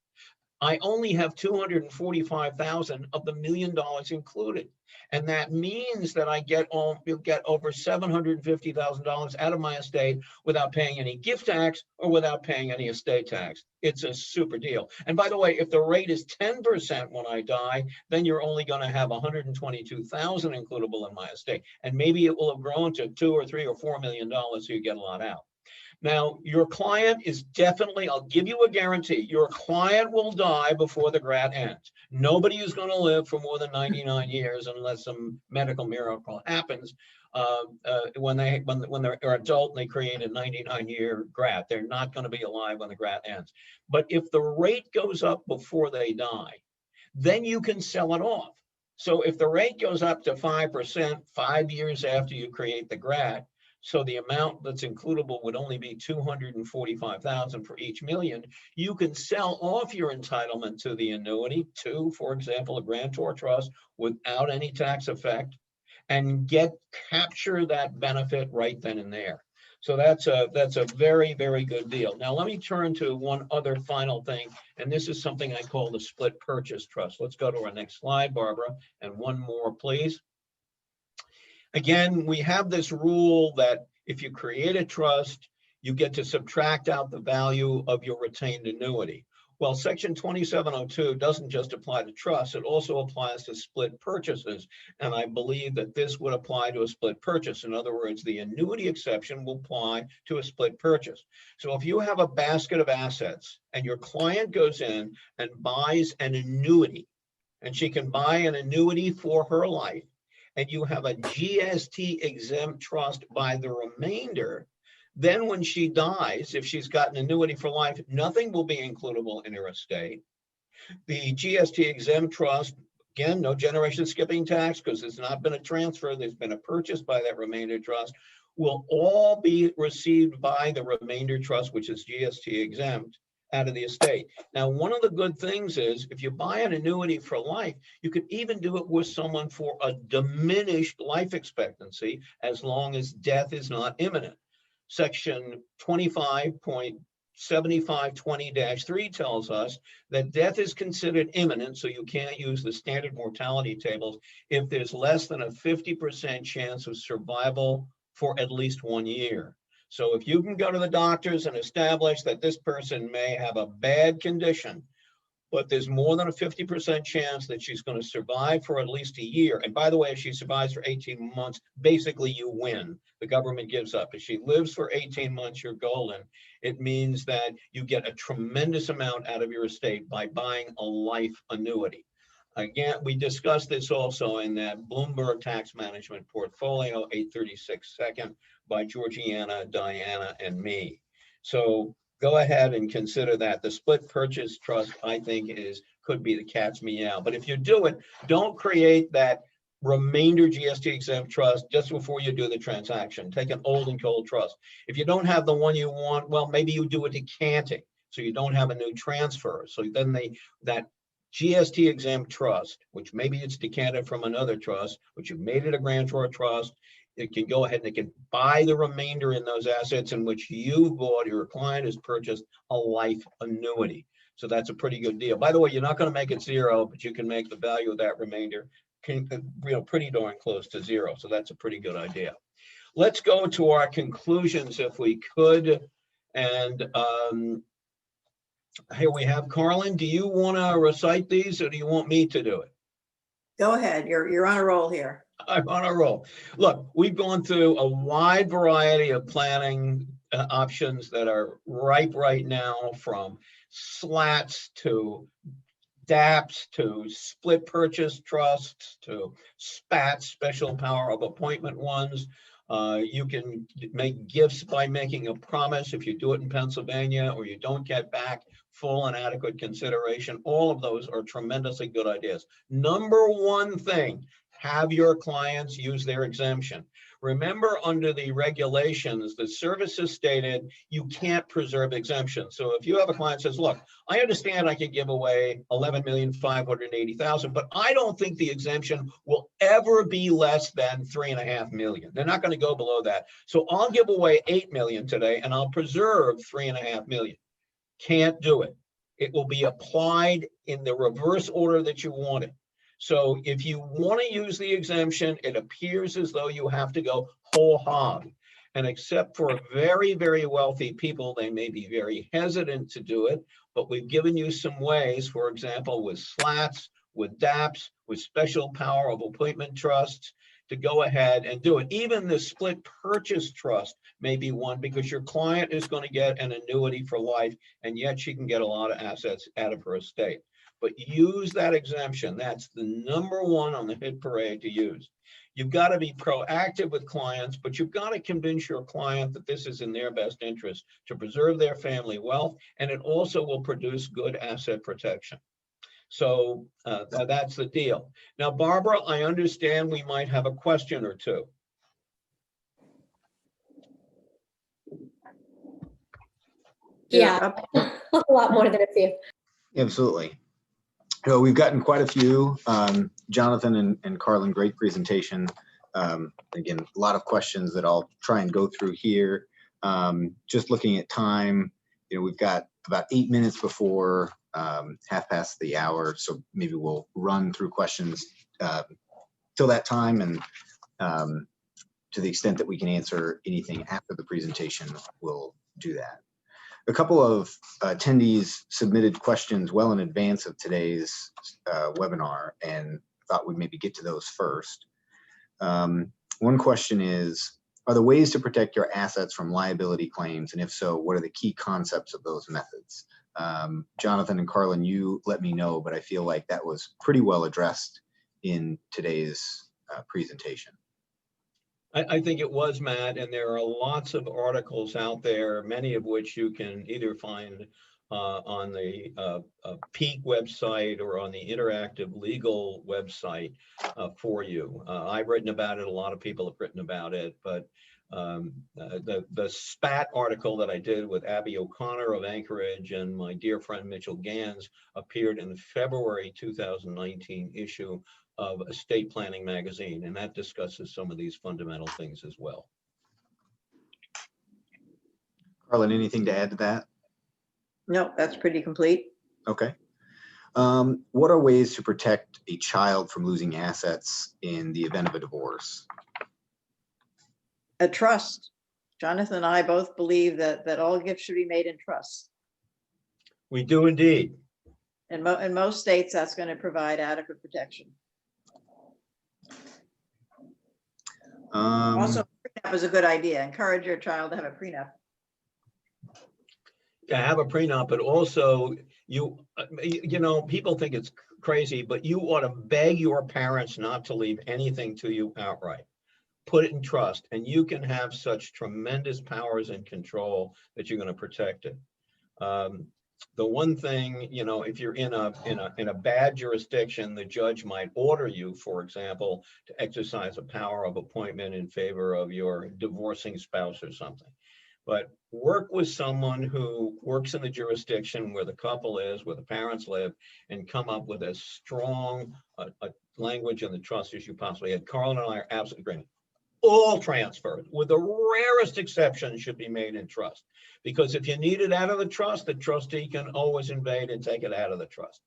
I only have $245,000 of the $1 million included. And that means that you'll get over $750,000 out of my estate without paying any gift tax or without paying any estate tax. It's a super deal. And by the way, if the rate is 10% when I die, then you're only going to have $122,000 includable in my estate. And maybe it will have grown to $2 or $3 or $4 million, so you get a lot out. Now, your client is definitely, I'll give you a guarantee, your client will die before the grat ends. Nobody is going to live for more than 99 years unless some medical miracle happens. When they're adult and they create a 99-year grat, they're not going to be alive when the grat ends. But if the rate goes up before they die, then you can sell it off. So if the rate goes up to 5% 5 years after you create the grat, so the amount that's includable would only be $245,000 for each million, you can sell off your entitlement to the annuity to, for example, a grantor trust without any tax effect, and capture that benefit right then and there. So that's a very, very good deal. Now let me turn to one other final thing, and this is something I call the split purchase trust. Let's go to our next slide, Barbara, and one more, please. Again, we have this rule that if you create a trust, you get to subtract out the value of your retained annuity. Well, section 2702 doesn't just apply to trusts, it also applies to split purchases. And I believe that this would apply to a split purchase. In other words, the annuity exception will apply to a split purchase. So if you have a basket of assets and your client goes in and buys an annuity, and she can buy an annuity for her life, and you have a GST exempt trust by the remainder, then when she dies, if she's got an annuity for life, nothing will be includable in her estate. The GST exempt trust, again, no generation skipping tax because there's not been a transfer, there's been a purchase by that remainder trust, will all be received by the remainder trust, which is GST exempt, out of the estate. Now, one of the good things is if you buy an annuity for life, you could even do it with someone for a diminished life expectancy as long as death is not imminent. Section 25.7520-3 tells us that death is considered imminent, so you can't use the standard mortality tables if there's less than a 50% chance of survival for at least 1 year. So if you can go to the doctors and establish that this person may have a bad condition, but there's more than a 50% chance that she's going to survive for at least a year. And by the way, if she survives for 18 months, basically you win. The government gives up. If she lives for 18 months, you're golden. It means that you get a tremendous amount out of your estate by buying a life annuity. Again, we discussed this also in that Bloomberg Tax Management Portfolio, 836 second, by Georgiana, Diana, and me. So go ahead and consider that. The split purchase trust, I think, could be the cat's meow. But if you do it, don't create that remainder GST exempt trust just before you do the transaction. Take an old and cold trust. If you don't have the one you want, well, maybe you do a decanting so you don't have a new transfer. So then that GST exempt trust, which maybe it's decanted from another trust, which you've made it a grantor trust, it can go ahead and it can buy the remainder in those assets in which you bought, your client has purchased a life annuity. So that's a pretty good deal. By the way, you're not going to make it zero, but you can make the value of that remainder pretty darn close to zero. So that's a pretty good idea. Let's go to our conclusions if we could. And here we have Carlin. Do you want to recite these or do you want me to do it? Go ahead. You're on a roll here. I'm on a roll. Look, we've gone through a wide variety of planning options that are ripe right now, from slats to DAPs to split purchase trusts to SPATs, special power of appointment ones. You can make gifts by making a promise if you do it in Pennsylvania, or you don't get back full and adequate consideration. All of those are tremendously good ideas. Number one thing, have your clients use their exemption. Remember, under the regulations, the services stated you can't preserve exemptions. So if you have a client that says, look, I understand I can give away 11,580,000, but I don't think the exemption will ever be less than 3.5 million. They're not going to go below that. So I'll give away 8 million today and I'll preserve 3.5 million. Can't do it. It will be applied in the reverse order that you want it. So if you want to use the exemption, it appears as though you have to go whole hog. And except for very, very wealthy people, they may be very hesitant to do it. But we've given you some ways, for example, with slats, with DAPs, with special power of appointment trusts, to go ahead and do it. Even the split purchase trust may be one, because your client is going to get an annuity for life, and yet she can get a lot of assets out of her estate. But use that exemption. That's the number one on the hit parade to use. You've got to be proactive with clients, but you've got to convince your client that this is in their best interest to preserve their family wealth, and it also will produce good asset protection. So that's the deal. Now, Barbara, I understand we might have a question or two. Yeah, a lot more than a few. Absolutely. So we've gotten quite a few. Jonathan and Carlin, great presentation. Again, a lot of questions that I'll try and go through here. Just looking at time, we've got about 8 minutes before half past the hour. So maybe we'll run through questions till that time, and to the extent that we can answer anything after the presentation, we'll do that. A couple of attendees submitted questions well in advance of today's webinar, and thought we'd maybe get to those first. One question is, are there ways to protect your assets from liability claims? And if so, what are the key concepts of those methods? Jonathan and Carlin, you let me know, but I feel like that was pretty well addressed in today's presentation. I think it was, Matt, and there are lots of articles out there, many of which you can either find on the Peak website or on the Interactive Legal website for you. I've written about it. A lot of people have written about it, but the SPAT article that I did with Abby O'Connor of Anchorage and my dear friend Mitchell Gans appeared in the February 2019 issue of Estate Planning magazine, and that discusses some of these fundamental things as well. Carlin, anything to add to that? No, that's pretty complete. Okay. What are ways to protect a child from losing assets in the event of a divorce? A trust. Jonathan and I both believe that all gifts should be made in trust. We do indeed. In most states, that's going to provide adequate protection. Also, prenup is a good idea. Encourage your child to have a prenup. To have a prenup, but also you know, people think it's crazy, but you ought to beg your parents not to leave anything to you outright. Put it in trust, and you can have such tremendous powers and control that you're going to protect it. The one thing, you know, if you're in a bad jurisdiction, the judge might order you, for example, to exercise a power of appointment in favor of your divorcing spouse or something. But work with someone who works in the jurisdiction where the couple is, where the parents live, and come up with as strong a language in the trust as you possibly had. Carl and I are absolutely agreeing. All transfers, with the rarest exception, should be made in trust. Because if you need it out of the trust, the trustee can always invade and take it out of the trust.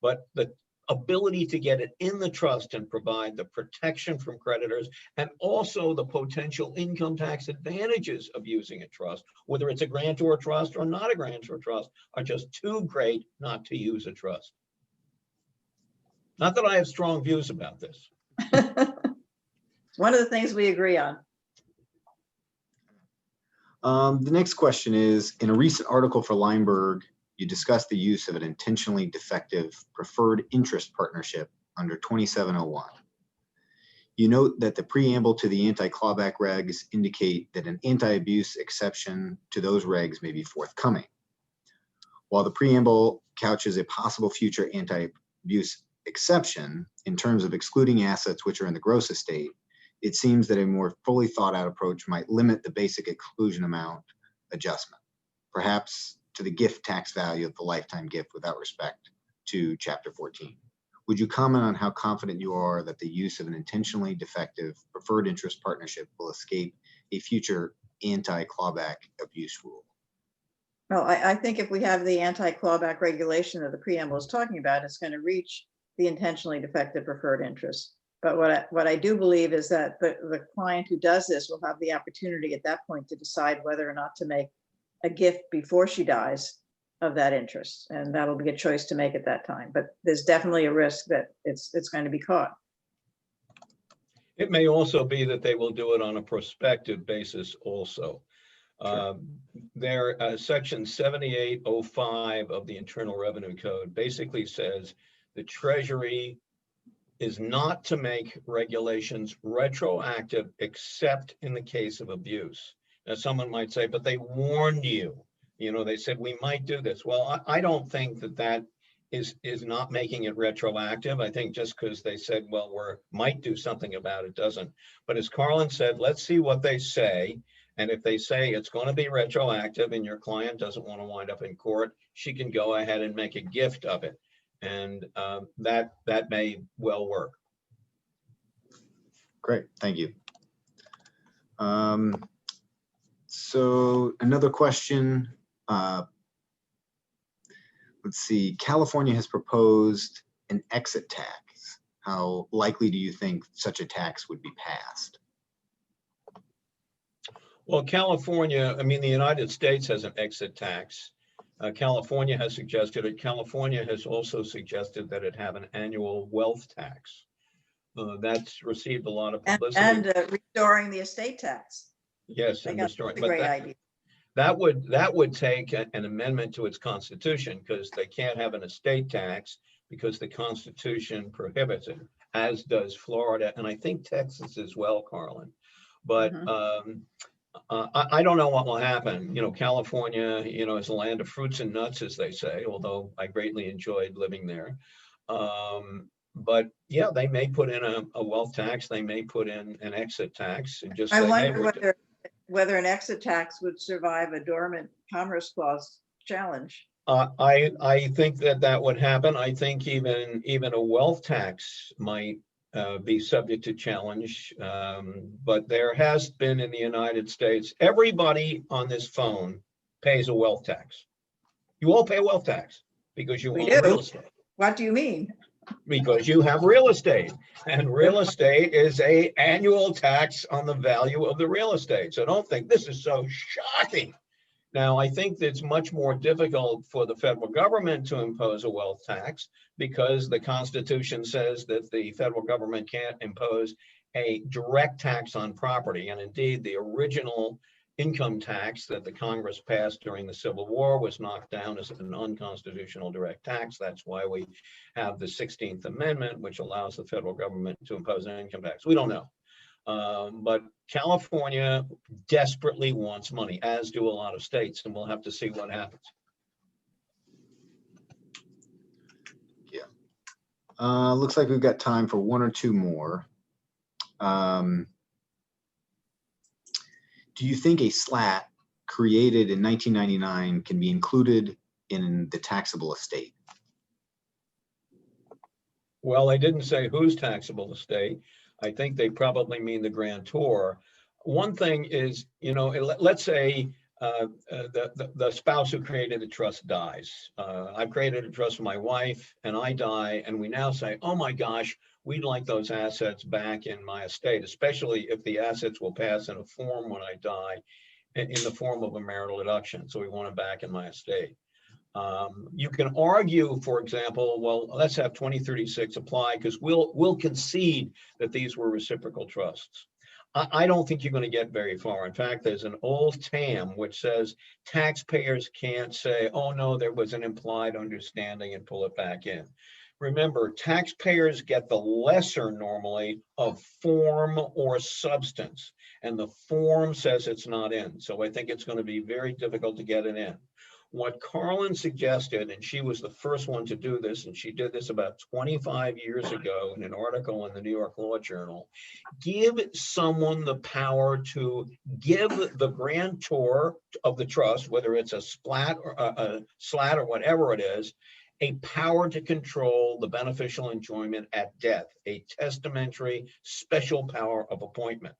But the ability to get it in the trust and provide the protection from creditors and also the potential income tax advantages of using a trust, whether it's a grantor trust or not a grantor trust, are just too great not to use a trust. Not that I have strong views about this. It's one of the things we agree on. The next question is, in a recent article for Lineberg, you discussed the use of an intentionally defective preferred interest partnership under 2701. You note that the preamble to the anti-clawback regs indicate that an anti-abuse exception to those regs may be forthcoming. While the preamble couches a possible future anti-abuse exception in terms of excluding assets which are in the gross estate, it seems that a more fully thought out approach might limit the basic exclusion amount adjustment, perhaps to the gift tax value of the lifetime gift without respect to Chapter 14. Would you comment on how confident you are that the use of an intentionally defective preferred interest partnership will escape a future anti-clawback abuse rule? Well, I think if we have the anti-clawback regulation that the preamble is talking about, it's going to reach the intentionally defective preferred interest. But what I do believe is that the client who does this will have the opportunity at that point to decide whether or not to make a gift before she dies of that interest. And that'll be a choice to make at that time. But there's definitely a risk that it's going to be caught. It may also be that they will do it on a prospective basis also. Sure. Section 7805 of the Internal Revenue Code basically says the Treasury is not to make regulations retroactive except in the case of abuse. Now, someone might say, but they warned you. You know, they said we might do this. Well, I don't think that is not making it retroactive. I think just because they said, well, we might do something about it doesn't. But as Carlin said, let's see what they say. And if they say it's going to be retroactive and your client doesn't want to wind up in court, she can go ahead and make a gift of it. And that may well work. Great, thank you. So another question. Let's see, California has proposed an exit tax. How likely do you think such a tax would be passed? Well, California, I mean, the United States has an exit tax. California has suggested it. California has also suggested that it have an annual wealth tax. That's received a lot of publicity. And restoring the estate tax. Yes, and restoring. That's a great idea. That would take an amendment to its constitution, because they can't have an estate tax because the Constitution prohibits it, as does Florida, and I think Texas as well, Carlin. But I don't know what will happen. You know, California, you know, is a land of fruits and nuts, as they say, although I greatly enjoyed living there. But yeah, they may put in a wealth tax. They may put in an exit tax and just say, I wonder whether an exit tax would survive a dormant Commerce Clause challenge. I think that would happen. I think even a wealth tax might be subject to challenge. But there has been in the United States, everybody on this phone pays a wealth tax. You all pay a wealth tax because you own real estate. What do you mean? Because you have real estate, and real estate is an annual tax on the value of the real estate. So don't think this is so shocking. Now, I think it's much more difficult for the federal government to impose a wealth tax because the Constitution says that the federal government can't impose a direct tax on property. And indeed, the original income tax that the Congress passed during the Civil War was knocked down as an unconstitutional direct tax. That's why we have the 16th Amendment, which allows the federal government to impose an income tax. We don't know. But California desperately wants money, as do a lot of states, and we'll have to see what happens. Yeah. Looks like we've got time for one or two more. Do you think a slat created in 1999 can be included in the taxable estate? Well, they didn't say whose taxable estate. I think they probably mean the grantor. One thing is, you know, let's say the spouse who created the trust dies. I've created a trust for my wife and I die, and we now say, oh my gosh, we'd like those assets back in my estate, especially if the assets will pass in a form when I die, in the form of a marital deduction. So we want it back in my estate. You can argue, for example, well, let's have 2036 apply because we'll concede that these were reciprocal trusts. I don't think you're going to get very far. In fact, there's an old TAM which says taxpayers can't say, oh no, there was an implied understanding and pull it back in. Remember, taxpayers get the lesser normally of form or substance, and the form says it's not in. So I think it's going to be very difficult to get it in. What Carlin suggested, and she was the first one to do this, and she did this about 25 years ago in an article in the New York Law Journal, give someone the power to give the grantor of the trust, whether it's a slat or whatever it is, a power to control the beneficial enjoyment at death, a testamentary special power of appointment.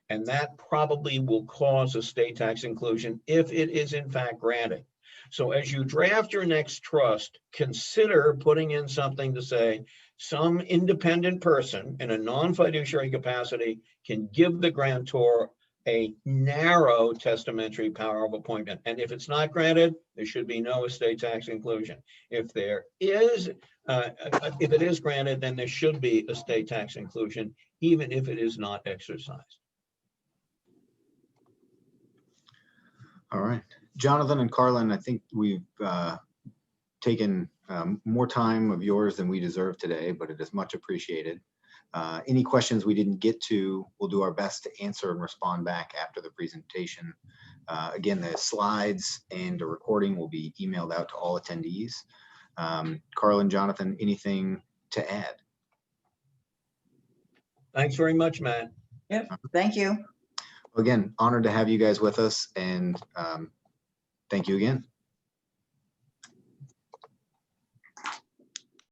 And that probably will cause estate tax inclusion if it is in fact granted. So as you draft your next trust, consider putting in something to say some independent person in a non-fiduciary capacity can give the grantor a narrow testamentary power of appointment. And if it's not granted, there should be no estate tax inclusion. If there is, if it is granted, then there should be estate tax inclusion, even if it is not exercised. All right. Jonathan and Carlin, I think we've taken more time of yours than we deserve today, but it is much appreciated. Any questions we didn't get to, we'll do our best to answer and respond back after the presentation. Again, the slides and the recording will be emailed out to all attendees. Carlin, Jonathan, anything to add? Thanks very much, Matt. Yep, thank you. Again, honored to have you guys with us, and thank you again.